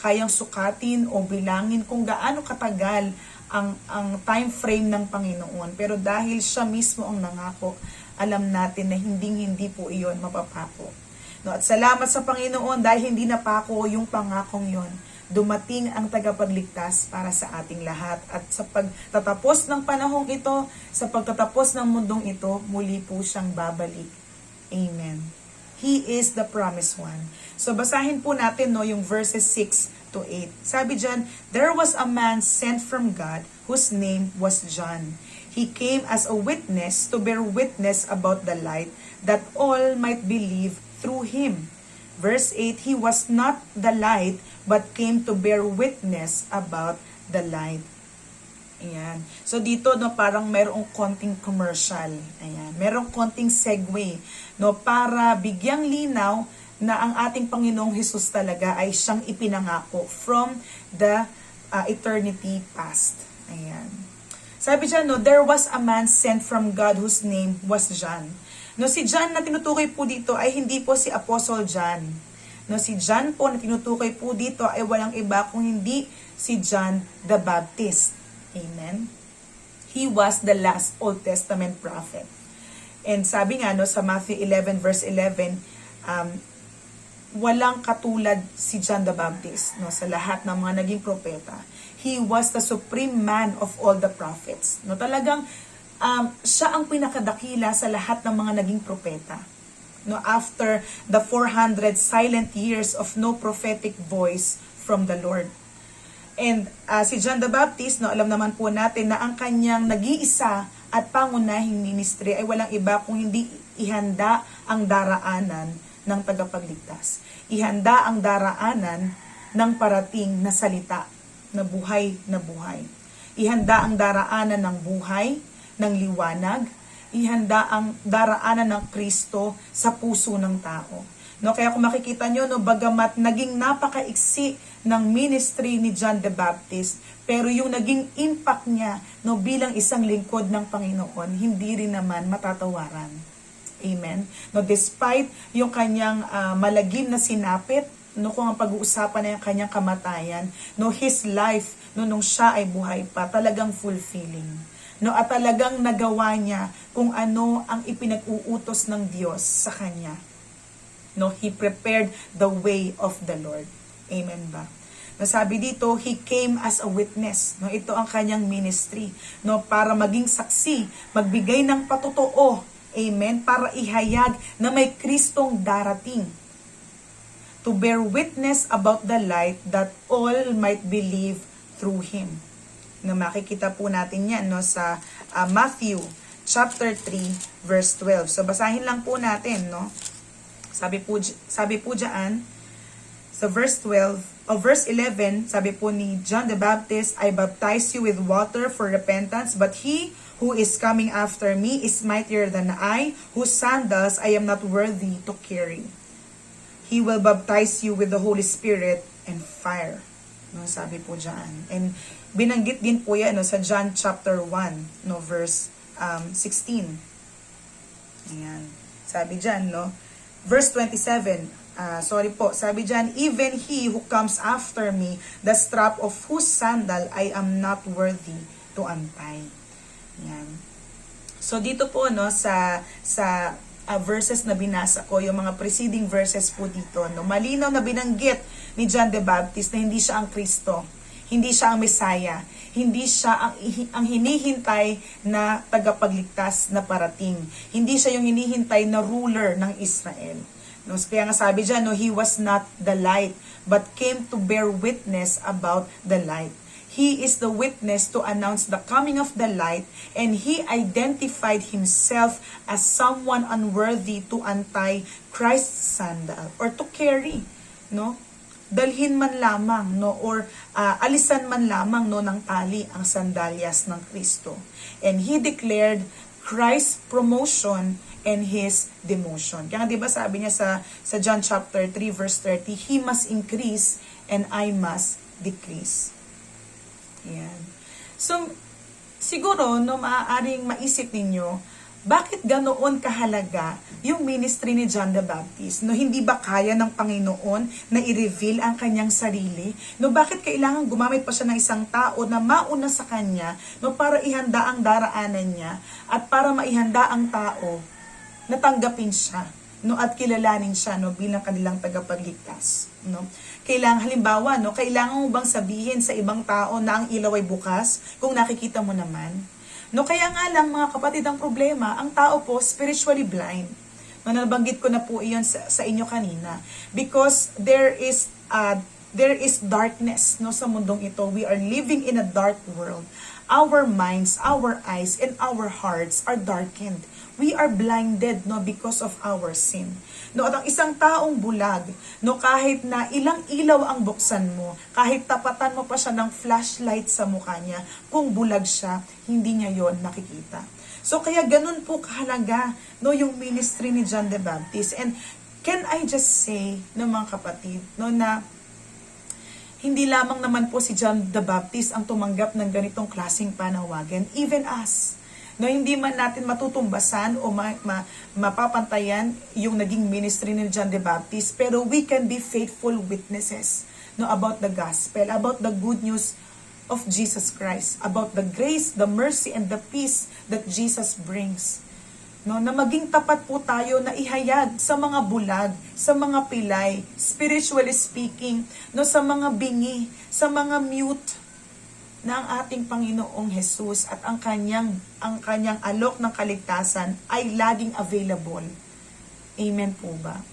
[SPEAKER 1] kayang sukatin o bilangin kung gaano katagal ang time frame ng Panginoon. Pero dahil siya mismo ang nangako, alam natin na hindi po iyon mapapako. No, at salamat sa Panginoon dahil hindi napako yung pangakong yon. Dumating ang tagapagligtas para sa ating lahat. At sa pagtatapos ng panahong ito, sa pagtatapos ng mundong ito, muli po siyang babalik. Amen. He is the promised one. So basahin po natin no, yung verses 6 to 8. Sabi dyan, there was a man sent from God whose name was John. He came as a witness to bear witness about the light that all might believe through him. Verse 8, he was not the light but came to bear witness about the light. Ayan. So dito no parang merong konting commercial. Ayan. Merong konting segue no para bigyang linaw na ang ating Panginoong Hesus talaga ay siyang ipinangako from the eternity past. Ayan. Sabi diyan no, there was a man sent from God whose name was John. No, si John na tinutukoy po dito ay hindi po si Apostle John. No, si John po na tinutukoy po dito ay walang iba kung hindi si John the Baptist. Amen. He was the last Old Testament prophet. And sabi nga no sa Matthew 11 verse 11, walang katulad si John the Baptist no sa lahat ng mga naging propeta. He was the supreme man of all the prophets. No talagang siya ang pinakadakila sa lahat ng mga naging propeta. No after the 400 silent years of no prophetic voice from the Lord. And si John the Baptist, no, alam naman po natin na ang kanyang nag-iisa at pangunahing ministry ay walang iba kung hindi ihanda ang daraanan ng tagapagligtas. Ihanda ang daraanan ng parating na salita na buhay na buhay. Ihanda ang daraanan ng buhay, ng liwanag. Ihanda ang daraanan ng Kristo sa puso ng tao. No, kaya kung makikita nyo, no, bagamat naging napakaiksi ng ministry ni John the Baptist, pero yung naging impact niya no, bilang isang lingkod ng Panginoon, hindi rin naman matatawaran. Amen? No, despite yung kanyang malagim na sinapit, no, kung ang pag-uusapan na yung kanyang kamatayan, no, his life, no, nung siya ay buhay pa, talagang fulfilling. No, at talagang nagawa niya kung ano ang ipinag-uutos ng Diyos sa kanya. No, he prepared the way of the Lord. Amen ba? No, sabi dito, he came as a witness. No, ito ang kanyang ministry. No, para maging saksi, magbigay ng patotoo. Amen? Para ihayag na may Kristong darating. To bear witness about the light that all might believe through him. No, makikita po natin yan no, sa Matthew chapter 3 verse 12. So basahin lang po natin, no? Sabi po diyan sa verse 12 o verse 11, sabi po ni John the Baptist, I baptize you with water for repentance, but he who is coming after me is mightier than I, whose sandals I am not worthy to carry. He will baptize you with the Holy Spirit and fire. No, sabi po diyan. And binanggit din po yan no, sa John chapter 1, no, verse 16. Ayan. Sabi diyan, no, verse 27. Sorry po, sabi diyan, even he who comes after me, the strap of whose sandal I am not worthy to untie. Ayan. So dito po no sa verses na binasa ko, yung mga preceding verses po dito, no, malinaw na binanggit ni John the Baptist na hindi siya ang Kristo, hindi siya ang Messiah, hindi siya ang hinihintay na tagapagligtas na parating. Hindi siya yung hinihintay na ruler ng Israel. No, kaya nga sabi diyan, no, he was not the light, but came to bear witness about the light. He is the witness to announce the coming of the light, and he identified himself as someone unworthy to untie Christ's sandal or to carry, no? Dalhin man lamang, no, or alisan man lamang, no, ng tali ang sandalyas ng Kristo. And he declared Christ's promotion and his demotion. Kaya nga 'di ba sabi niya sa John chapter 3 verse 30, he must increase and I must decrease. Yan. So, siguro, no, maaaring maisip ninyo, bakit ganoon kahalaga yung ministry ni John the Baptist? No, hindi ba kaya ng Panginoon na i-reveal ang kanyang sarili? No, bakit kailangan gumamit pa siya ng isang tao na mauna sa kanya, no, para ihanda ang daraanan niya at para maihanda ang tao na tanggapin siya, no, at kilalanin siya, no, bilang kanilang tagapagligtas, no? Halimbawa, no, kailangan mo bang sabihin sa ibang tao na ang ilaw ay bukas kung nakikita mo naman? No, kaya nga lang mga kapatid, ang problema, ang tao po spiritually blind. No, nabanggit ko na po iyon sa inyo kanina. Because there is darkness, no, sa mundong ito. We are living in a dark world. Our minds, our eyes, and our hearts are darkened. We are blinded, no, because of our sin. No, at ang isang taong bulag, no, kahit na ilang ilaw ang buksan mo, kahit tapatan mo pa siya ng flashlight sa mukha niya, kung bulag siya, hindi niya yon nakikita. So kaya ganun po kahalaga, no, yung ministry ni John the Baptist. And can I just say, no, mga kapatid, no, na hindi lamang naman po si John the Baptist ang tumanggap ng ganitong klaseng panawagan, even us. No, hindi man natin matutumbasan o mapapantayan yung naging ministry ni John the Baptist, pero we can be faithful witnesses, no, about the gospel, about the good news of Jesus Christ, about the grace, the mercy, and the peace that Jesus brings. No, na maging tapat po tayo na ihayag sa mga bulag, sa mga pilay, spiritually speaking, no, sa mga bingi, sa mga mute, na ang ating Panginoong Jesus at ang kanyang alok ng kaligtasan ay laging available. Amen po ba?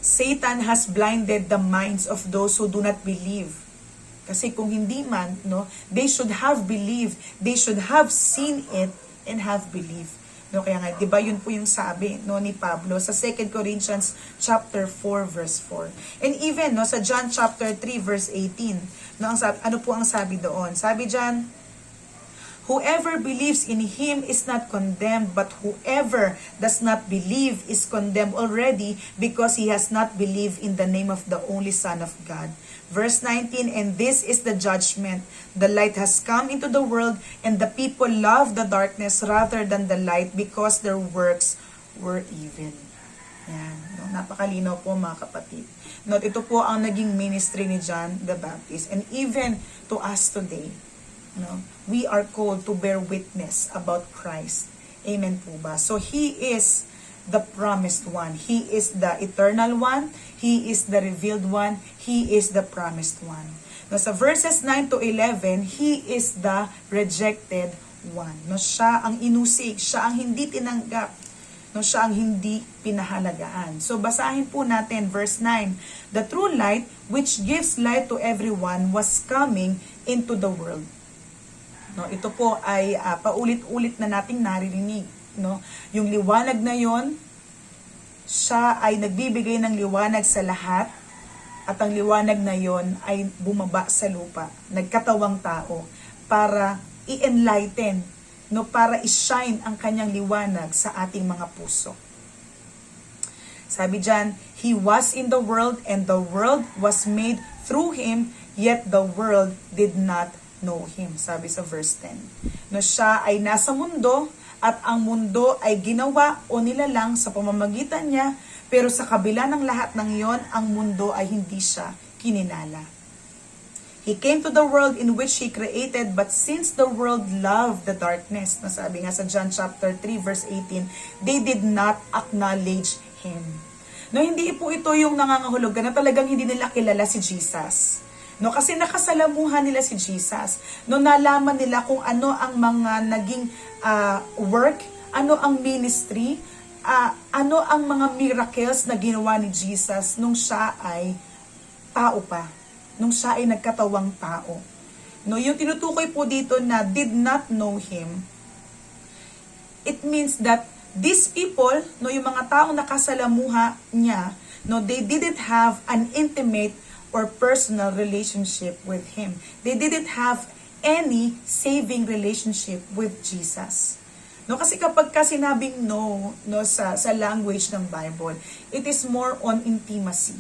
[SPEAKER 1] Satan has blinded the minds of those who do not believe. Kasi kung hindi man, no, they should have believed, they should have seen it and have believed. No, kaya nga, 'di ba, yun po yung sabi, no, ni Pablo sa 2 Corinthians chapter 4 verse 4. And even, no, sa John chapter 3 verse 18, no, ano po ang sabi doon? Sabi diyan, whoever believes in him is not condemned, but whoever does not believe is condemned already because he has not believed in the name of the only Son of God. Verse 19, and this is the judgment. The light has come into the world, and the people love the darkness rather than the light because their works were evil. Yan. No, napakalinaw po mga kapatid. No, ito po ang naging ministry ni John the Baptist. And even to us today, no, we are called to bear witness about Christ. Amen po ba? So he is the promised one. He is the eternal one. He is the revealed one. He is the promised one. No, sa verses 9 to 11, he is the rejected one. No, siya ang inusig, siya ang hindi tinanggap. No, siya ang hindi pinahalagaan. So basahin po natin verse 9. The true light which gives light to everyone was coming into the world. No, ito po ay paulit-ulit na nating naririnig, no? Yung liwanag na yon, siya ay nagbibigay ng liwanag sa lahat, at ang liwanag na yon ay bumaba sa lupa, nagkatawang tao para i-enlighten, no, para i-shine ang kanyang liwanag sa ating mga puso. Sabi diyan, he was in the world and the world was made through him, yet the world did not know him. Sabi sa verse 10. No, siya ay nasa mundo at ang mundo ay ginawa o nilalang sa pamamagitan niya, pero sa kabila ng lahat ng iyon, ang mundo ay hindi siya kininala. He came to the world in which He created, but since the world loved the darkness, nasabi nga sa John chapter 3 verse 18, they did not acknowledge Him. No, hindi po ito yung nangangahulugan na talagang hindi nila kilala si Jesus. No, kasi nakasalamuhan nila si Jesus. No, nalaman nila kung ano ang mga naging work, ano ang ministry, ano ang mga miracles na ginawa ni Jesus nung siya ay tao pa. Nung siya ay nagkatawang tao. No, yung tinutukoy po dito na did not know Him, it means that these people, no, yung mga taong nakasalamuha niya, no, they didn't have an intimate or personal relationship with Him. They didn't have any saving relationship with Jesus. No, kasi kapag sinabing no sa language ng Bible, it is more on intimacy.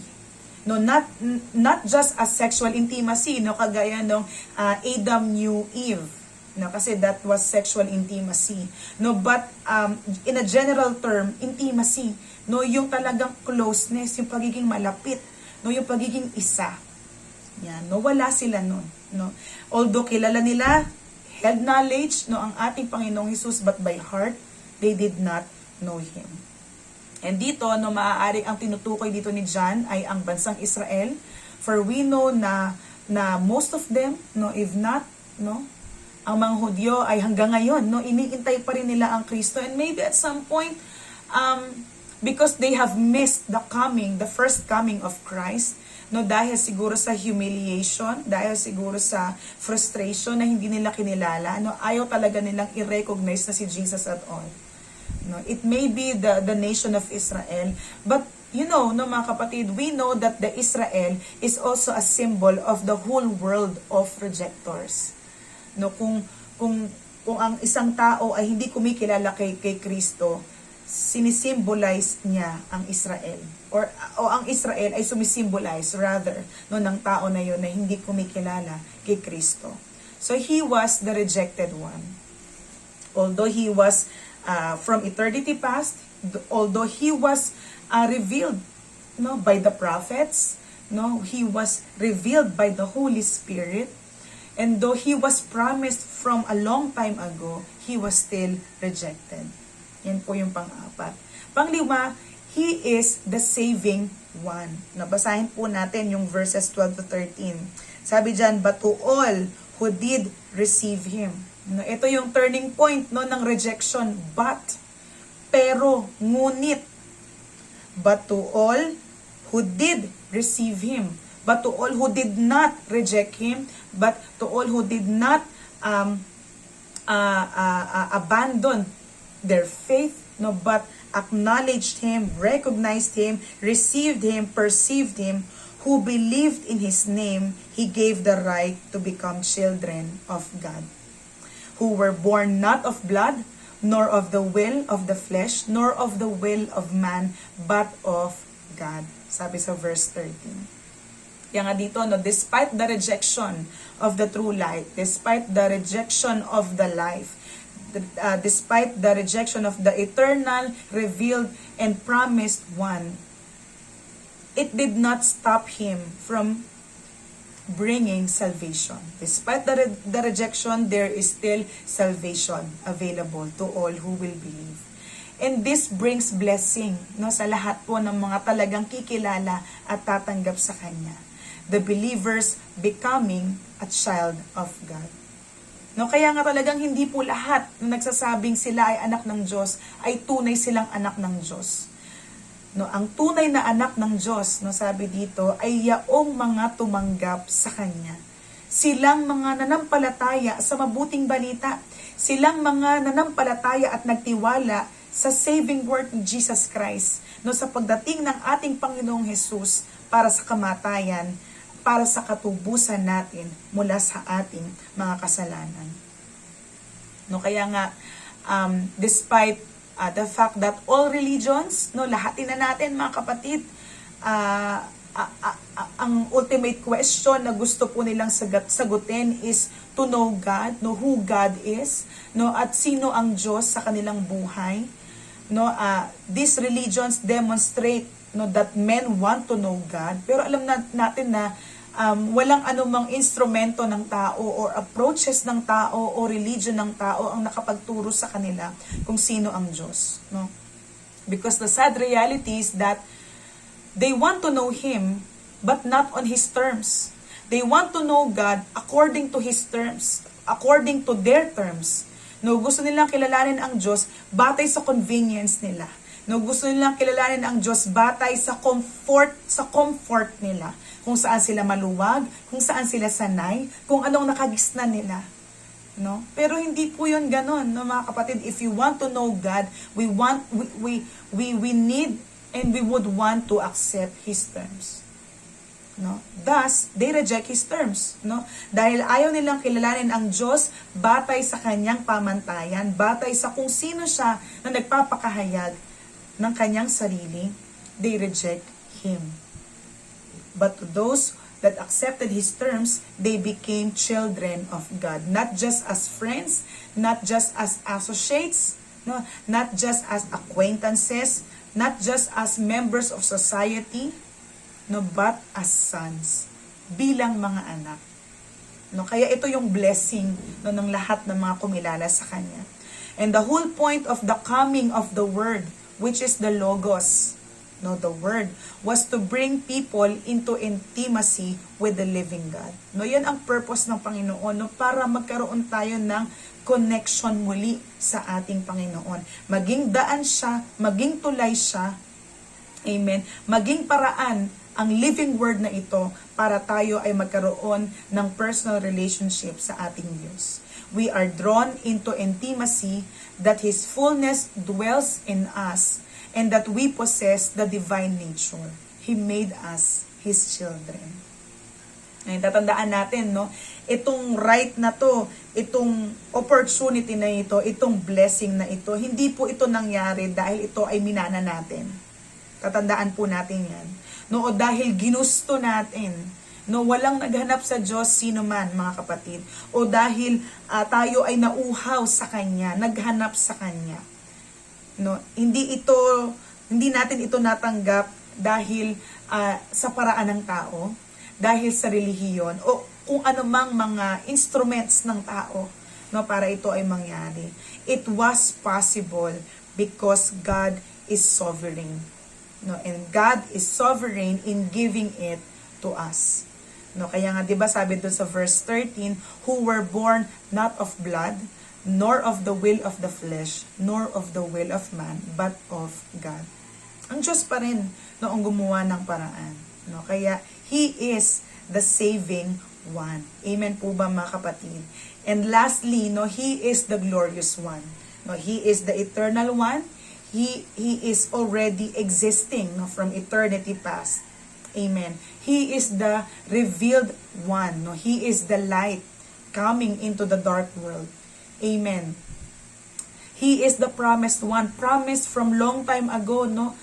[SPEAKER 1] No, not just a sexual intimacy, no, kagaya nung Adam knew Eve, no, kasi that was sexual intimacy. No, but in a general term, intimacy, no, yung talagang closeness, yung pagiging malapit, no, yung pagiging isa. Yan, no, wala sila nun, no. Although kilala nila, head knowledge, no, ang ating Panginoong Hesus, but by heart, they did not know Him. And dito, no, maaaring ang tinutukoy dito ni John ay ang bansang Israel. For we know na most of them, no, if not, no, ang mga Hudyo ay hanggang ngayon, no, iniintay pa rin nila ang Kristo. And maybe at some point, because they have missed the first coming of Christ, no, dahil siguro sa humiliation, dahil siguro sa frustration na hindi nila kinilala, no, ayaw talaga nilang i-recognize na si Jesus at all. No, it may be the nation of Israel, but you know, no, mga kapatid, we know that the Israel is also a symbol of the whole world of rejectors. No, kung ang isang tao ay hindi kumikilala kay Kristo, sinisimbolize niya ang Israel, o ang Israel ay sumisimbolize rather, no, ng tao na yon na hindi kumikilala kay Kristo. So he was the rejected one. Although he was from eternity past, although he was revealed, no, by the prophets, no, he was revealed by the Holy Spirit, and though he was promised from a long time ago, he was still rejected. Yan po yung pang-apat. Pang-lima, he is the saving one. Nabasahin po natin yung verses 12 to 13. Sabi dyan, but to all who did receive him. No, ito yung turning point, no, ng rejection. But, pero, ngunit. But to all who did receive him. But to all who did not reject him. But to all who did not abandon their faith, no, but acknowledged him, recognized him, received him, perceived him, who believed in his name, he gave the right to become children of God. Who were born not of blood, nor of the will of the flesh, nor of the will of man, but of God. Sabi sa verse 13. Kaya nga dito, no, despite the rejection of the true light, despite the rejection of the life, despite the rejection of the eternal, revealed, and promised one, it did not stop him from bringing salvation. Despite the rejection, there is still salvation available to all who will believe. And this brings blessing, no, sa lahat po ng mga talagang kikilala at tatanggap sa Kanya. The believers becoming a child of God. No, kaya nga talagang hindi po lahat na nagsasabing sila ay anak ng Diyos ay tunay silang anak ng Diyos. No, ang tunay na anak ng Diyos, no, sabi dito, ay yaong mga tumanggap sa Kanya. Silang mga nanampalataya sa mabuting balita. Silang mga nanampalataya at nagtiwala sa saving work ni Jesus Christ, no, sa pagdating ng ating Panginoong Hesus para sa kamatayan, para sa katubusan natin mula sa ating mga kasalanan. No, kaya nga, despite the fact that all religions, no, lahatin na natin mga kapatid, ang ultimate question na gusto po nilang sagutin is to know God, know who God is, no, at sino ang Diyos sa kanilang buhay. No, these religions demonstrate, no, that men want to know God, pero alam natin na walang anumang instrumento ng tao or approaches ng tao o religion ng tao ang nakapagturo sa kanila kung sino ang Diyos, no? Because the sad reality is that they want to know Him, but not on His terms. They want to know God according to His terms, according to their terms. No, gusto nilang kilalanin ang Diyos batay sa convenience nila. No, gusto nilang kilalanin ang Diyos batay sa comfort nila. Kung saan sila maluwag, kung saan sila sanay, kung anong nakagisnan nila. No? Pero hindi po 'yon ganon, no, mga kapatid. If you want to know God, we need and we would want to accept His terms. No? Thus, they reject His terms, no? Dahil ayaw nilang kilalanin ang Diyos batay sa kanyang pamantayan, batay sa kung sino siya na nagpapakahayag ng kanyang sarili, they reject Him. But to those that accepted His terms, they became children of God. Not just as friends, not just as associates, no, not just as acquaintances, not just as members of society, no, but as sons, bilang mga anak. No, kaya ito yung blessing, no, ng lahat ng mga kumilala sa Kanya. And the whole point of the coming of the Word, which is the Logos, no, the Word, was to bring people into intimacy with the living God. No, yan ang purpose ng Panginoon, no, para magkaroon tayo ng connection muli sa ating Panginoon. Maging daan siya, maging tulay siya, amen, maging paraan ang living Word na ito para tayo ay magkaroon ng personal relationship sa ating Diyos. We are drawn into intimacy that His fullness dwells in us and that we possess the divine nature. He made us His children. Ngayon, tatandaan natin, no, itong right na to, itong opportunity na ito, itong blessing na ito, hindi po ito nangyari dahil ito ay minana natin. Tatandaan po natin yan. No, o dahil ginusto natin, no, walang naghanap sa Diyos sino man, mga kapatid, o dahil tayo ay nauhaw sa Kanya, naghanap sa Kanya. No, hindi natin ito natanggap dahil sa paraan ng tao, dahil sa relihiyon o kung anumang mga instruments ng tao, no, para ito ay mangyari. It was possible because God is sovereign. No, and God is sovereign in giving it to us. No, kaya nga 'di ba sabi doon sa verse 13, who were born not of blood, nor of the will of the flesh, nor of the will of man, but of God. Ang Diyos pa rin, no, ang gumawa ng paraan. No, kaya He is the saving one. Amen po ba, mga kapatid? And lastly, no, He is the glorious one. No, He is the eternal one. He is already existing, no, from eternity past. Amen. He is the revealed one. No, He is the light coming into the dark world. Amen. He is the promised one, promised from long time ago, no,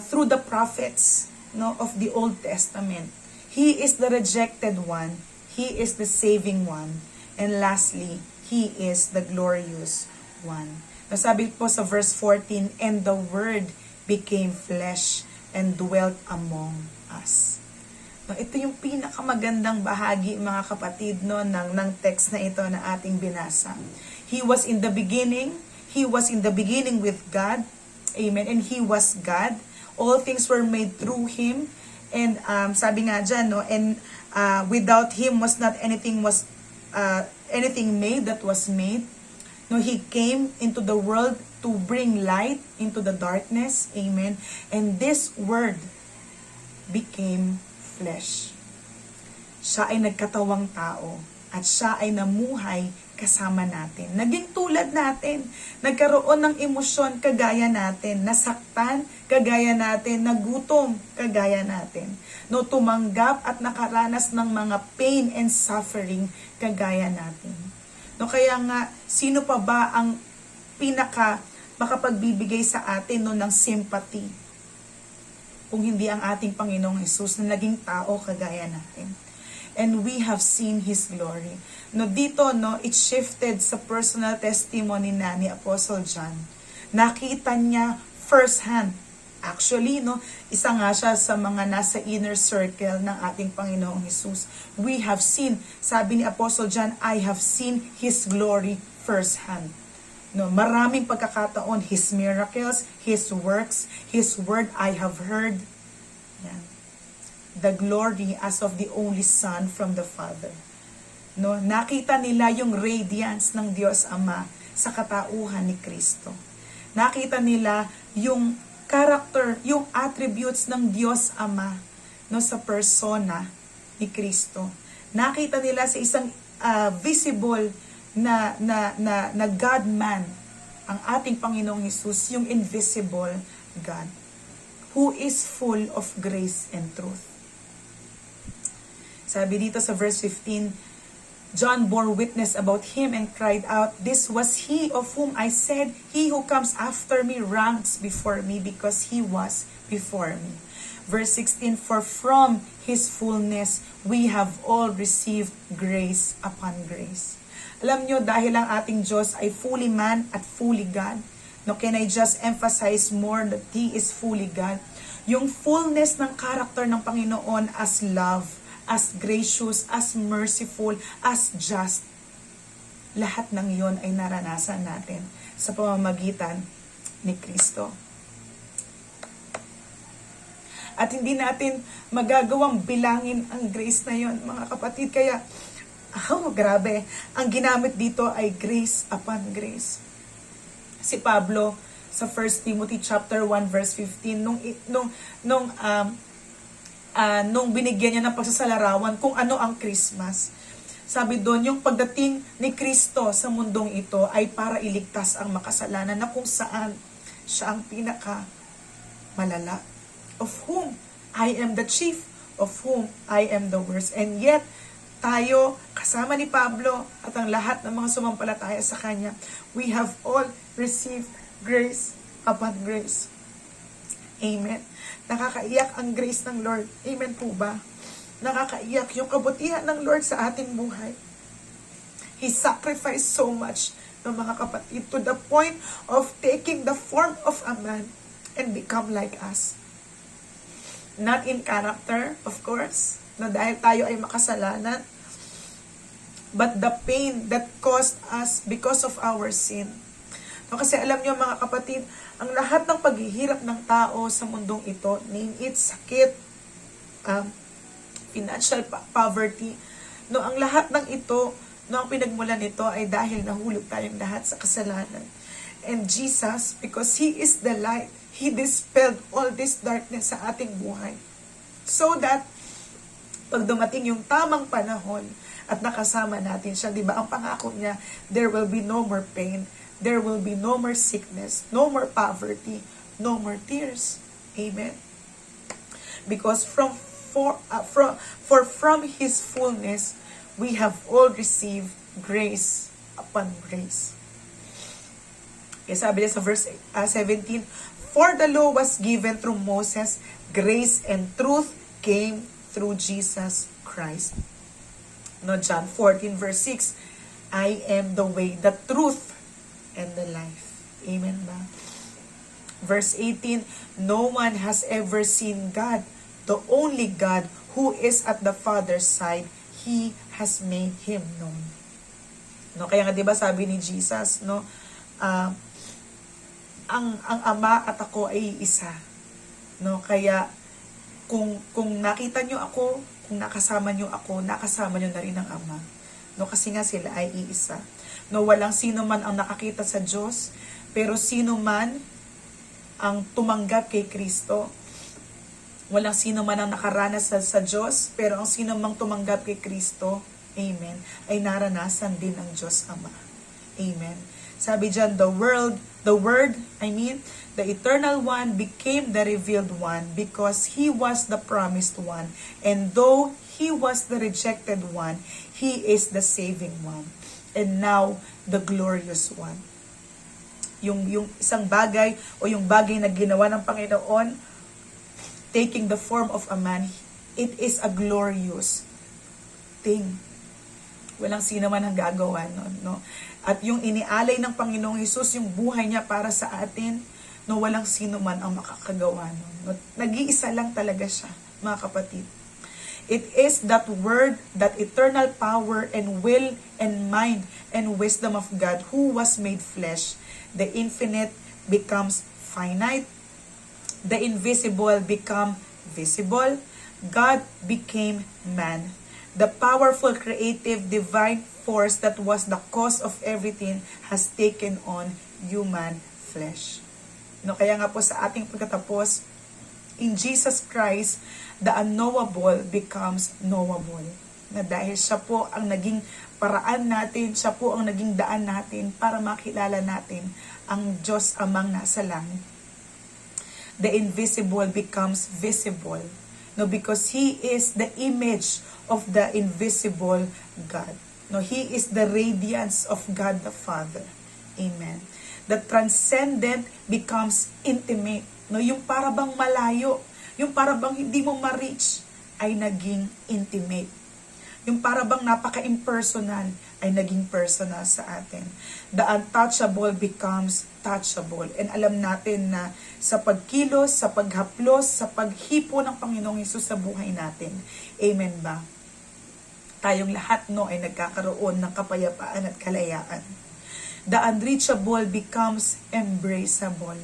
[SPEAKER 1] through the prophets, no, of the Old Testament. He is the rejected one. He is the saving one. And lastly, He is the glorious one. Nasabi po sa verse 14, and the Word became flesh and dwelt among us. No, ito yung pinakamagandang bahagi, mga kapatid, no, ng text na ito na ating binasa. He was in the beginning. He was in the beginning with God. Amen. And He was God. All things were made through Him. And sabi nga dyan, no, and without Him was not anything made that was made. No, He came into the world to bring light into the darkness. Amen. And this Word became flesh. Siya ay nagkatawang tao at siya ay namuhay kasama natin. Naging tulad natin. Nagkaroon ng emosyon kagaya natin. Nasaktan kagaya natin. Nagutom kagaya natin. No, tumanggap at nakaranas ng mga pain and suffering kagaya natin. No, kaya nga, sino pa ba ang pinaka makapagbibigay sa atin, no, ng sympathy? kung hindi ang ating Panginoong Jesus na naging tao kagaya natin. And we have seen His glory. No, dito, no, it shifted sa personal testimony na ni Apostle John. Nakita niya firsthand. Actually, no, isa nga siya sa mga nasa inner circle ng ating Panginoong Jesus. We have seen, sabi ni Apostle John, I have seen His glory firsthand. No, maraming pagkakataon, His miracles, His works, His word I have heard. Yan. The glory as of the only Son from the Father. No, nakita nila yung radiance ng Diyos Ama sa katauhan ni Kristo. Nakita nila yung character, yung attributes ng Diyos Ama, no, sa persona ni Kristo. Nakita nila sa isang visible na God-man, ang ating Panginoong Jesus, yung invisible God, who is full of grace and truth. Sabi dito sa verse 15, John bore witness about Him and cried out, "This was He of whom I said, He who comes after me ranks before me because He was before me." Verse 16, "For from His fullness we have all received grace upon grace." Alam nyo, dahil ang ating Diyos ay fully man at fully God, no, can I just emphasize more that He is fully God? Yung fullness ng character ng Panginoon as love, as gracious, as merciful, as just. Lahat ng yon ay naranasan natin sa pamamagitan ni Kristo. At hindi natin magagawang bilangin ang grace na yon, mga kapatid. Kaya, grabe. Ang ginamit dito ay grace upon grace. Si Pablo, sa 1 Timothy chapter 1 verse 15, nung binigyan niya ng pagsasalarawan kung ano ang Christmas. Sabi doon, yung pagdating ni Kristo sa mundong ito ay para iligtas ang makasalanan na kung saan siya ang pinaka malala. Of whom I am the chief, of whom I am the worst. And yet, tayo, kasama ni Pablo at ang lahat ng mga sumampalataya sa Kanya, we have all received grace upon grace. Amen. Nakakaiyak ang grace ng Lord. Amen po ba? Nakakaiyak yung kabutihan ng Lord sa ating buhay. He sacrificed so much, ng mga kapatid, to the point of taking the form of a man and become like us. Not in character, of course, na dahil tayo ay makasalanan, but the pain that caused us because of our sin. No, kasi alam niyo mga kapatid, ang lahat ng paghihirap ng tao sa mundong ito, name it, sakit, financial poverty, no, ang lahat ng ito, no, ang pinagmulan nito ay dahil nahulog tayong lahat sa kasalanan. And Jesus, because He is the light, He dispelled all this darkness sa ating buhay. So that, pag dumating yung tamang panahon at nakasama natin siya, di ba, ang pangako niya, there will be no more pain, there will be no more sickness, no more poverty, no more tears. Amen. Because from His fullness, we have all received grace upon grace. Okay, sabi niya sa verse 17, "For the law was given through Moses, grace and truth came through Jesus Christ." No, John 14 verse 6, "I am the way, the truth, and the life." Amen ba? Verse 18, "No one has ever seen God, the only God who is at the Father's side, He has made Him known." No, kaya nga 'di ba sabi ni Jesus, no, ang Ama at ako ay isa. No, kaya kung nakita niyo ako, kung nakasama niyo ako, nakasama niyo na rin ang Ama. No, kasi nga sila ay iisa. No, walang sino man ang nakakita sa Diyos, pero sino man ang tumanggap kay Kristo, walang sino man ang nakaranas sa Diyos, pero ang sino mang tumanggap kay Kristo, amen, ay naranasan din ng Diyos Ama. Amen. Sabi dyan, the Word, the Eternal One became the revealed one because He was the promised one. And though He was the rejected one, He is the saving one. And now, the glorious one. Yung isang bagay o yung bagay na ginawa ng Panginoon taking the form of a man, it is a glorious thing. Walang sino man ang gagawa nun, no? At yung inialay ng Panginoong Hesus, yung buhay niya para sa atin, no, walang sino man ang makakagawa nun. No? Nag-iisa lang talaga siya, mga kapatid. It is that word, that eternal power and will and mind and wisdom of God who was made flesh. The infinite becomes finite. The invisible become visible. God became man. The powerful, creative, divine force that was the cause of everything has taken on human flesh. No, kaya nga po sa ating pagkatapos, in Jesus Christ, the unknowable becomes knowable. Na dahil siya po ang naging paraan natin, siya po ang naging daan natin para makilala natin ang Diyos Amang nasa langit. The invisible becomes visible. No, because He is the image of the invisible God. No, He is the radiance of God the Father. Amen. The transcendent becomes intimate. No, yung para bang malayo, yung para bang hindi mo ma-reach, ay naging intimate. Yung para bang napaka-impersonal, ay naging personal sa atin. The untouchable becomes touchable. And alam natin na sa pagkilos, sa paghaplos, sa paghipo ng Panginoong Hesus sa buhay natin. Amen ba? Tayong lahat no ay nagkakaroon ng kapayapaan at kalayaan. The unreachable becomes embraceable.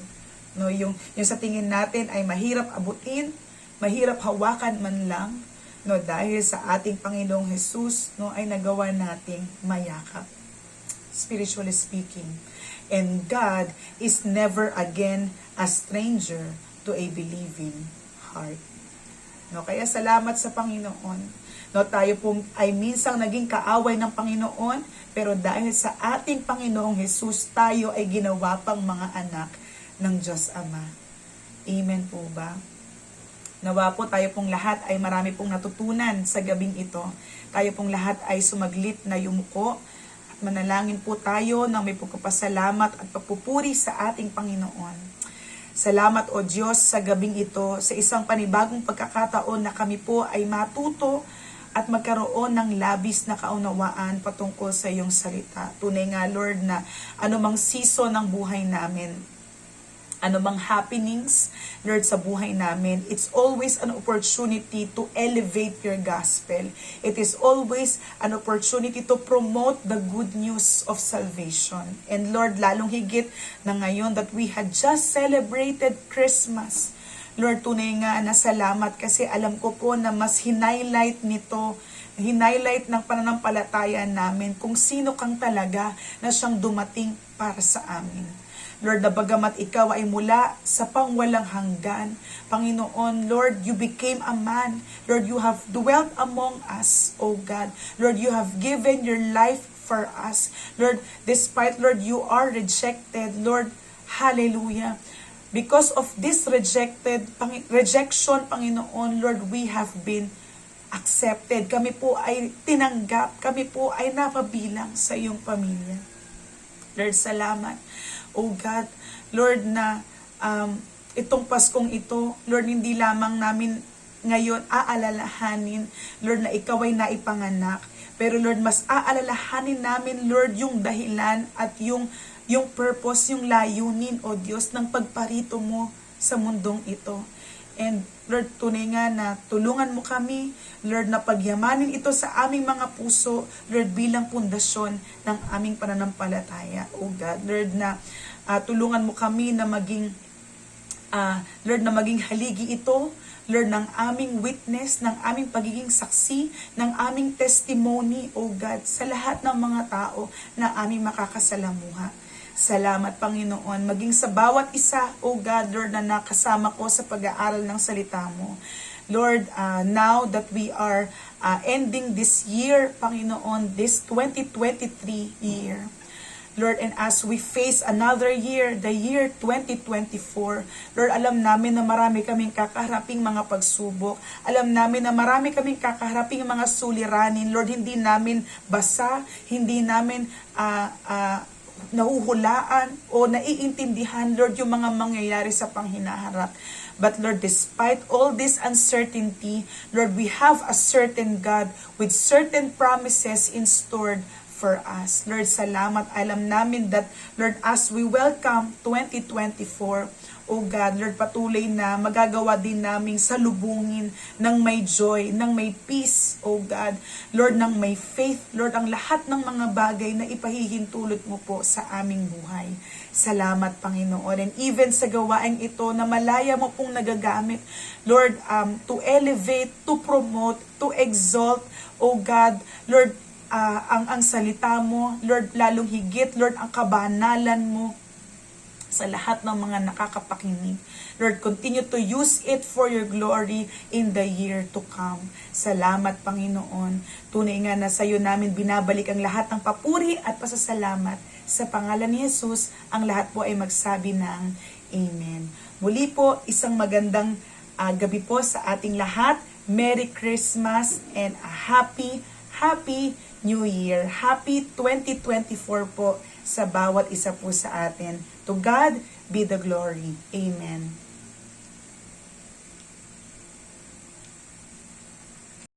[SPEAKER 1] No, yung sa tingin natin ay mahirap abutin, mahirap hawakan man lang, no, dahil sa ating Panginoong Hesus, no, ay nagawa nating mayakap. Spiritually speaking. And God is never again a stranger to a believing heart. No, kaya salamat sa Panginoon. No, tayo po ay minsang naging kaaway ng Panginoon, pero dahil sa ating Panginoong Hesus, tayo ay ginawa pang mga anak ng Diyos Ama. Amen po ba? Nawa po tayo pong lahat ay marami pong natutunan sa gabing ito. Tayo pong lahat ay sumaglit na yumuko at manalangin po tayo ng may pagpapasalamat at pagpupuri sa ating Panginoon. Salamat o Diyos sa gabing ito, sa isang panibagong pagkakataon na kami po ay matuto at magkaroon ng labis na kaunawaan patungkol sa iyong salita. Tunay nga Lord na anumang season ng buhay namin, anumang happenings, Lord, sa buhay namin, it's always an opportunity to elevate your gospel. It is always an opportunity to promote the good news of salvation. And Lord, lalong higit na ngayon that we had just celebrated Christmas. Lord, tunay nga na salamat kasi alam ko po na mas hinighlight nito, hinighlight ng pananampalataya namin kung sino kang talaga na siyang dumating para sa amin. Lord, na bagamat ikaw ay mula sa pangwalang hanggan, Panginoon, Lord, you became a man. Lord, you have dwelt among us, O God. Lord, you have given your life for us. Lord, despite, Lord, you are rejected, Lord, hallelujah. Because of this rejection, Panginoon, Lord, we have been accepted. Kami po ay tinanggap. Kami po ay napabilang sa iyong pamilya. Lord, salamat. Oh God, Lord, na itong Paskong ito, Lord, hindi lamang namin ngayon aalalahanin, Lord, na ikaw ay naipanganak. Pero Lord, mas aalalahanin namin, Lord, yung dahilan at yung purpose, yung layunin, O Diyos, ng pagparito mo sa mundong ito. And Lord, tunay nga na tulungan mo kami, Lord, na pagyamanin ito sa aming mga puso, Lord, bilang pundasyon ng aming pananampalataya, O God. Lord, na tulungan mo kami na maging, Lord, na maging haligi ito, Lord, ng aming witness, ng aming pagiging saksi, ng aming testimony, O God, sa lahat ng mga tao na aming makakasalamuha. Salamat, Panginoon, maging sa bawat isa, O God, Lord, na nakasama ko sa pag-aaral ng salita mo. Lord, now that we are ending this year, Panginoon, this 2023 year, Lord, and as we face another year, the year 2024, Lord, alam namin na marami kaming kakaharaping mga pagsubok. Alam namin na marami kaming kakaharaping mga suliranin. Lord, hindi namin basa, hindi namin nahuhulaan o naiintindihan, Lord, yung mga mangyayari sa panghinaharap. But Lord, despite all this uncertainty, Lord, we have a certain God with certain promises in store for us. Lord, salamat. Alam namin that, Lord, as we welcome 2024, oh God, Lord, patuloy na magagawa din namin salubungin ng may joy, ng may peace, oh God. Lord, ng may faith, Lord, ang lahat ng mga bagay na ipahihintulot mo po sa aming buhay. Salamat, Panginoon. And even sa gawain ito na malaya mo pong nagagamit, Lord, to elevate, to promote, to exalt, oh God, Lord, ang salita mo, Lord, lalong higit, Lord, ang kabanalan mo sa lahat ng mga nakakapakinig. Lord, continue to use it for your glory in the year to come. Salamat, Panginoon. Tunay nga na sa iyo namin binabalik ang lahat ng papuri at pasasalamat. Sa pangalan ni Jesus, ang lahat po ay magsabi ng Amen. Muli po, isang magandang gabi po sa ating lahat. Merry Christmas and a Happy New Year. Happy 2024 po sa bawat isa po sa atin. To God be the glory. Amen.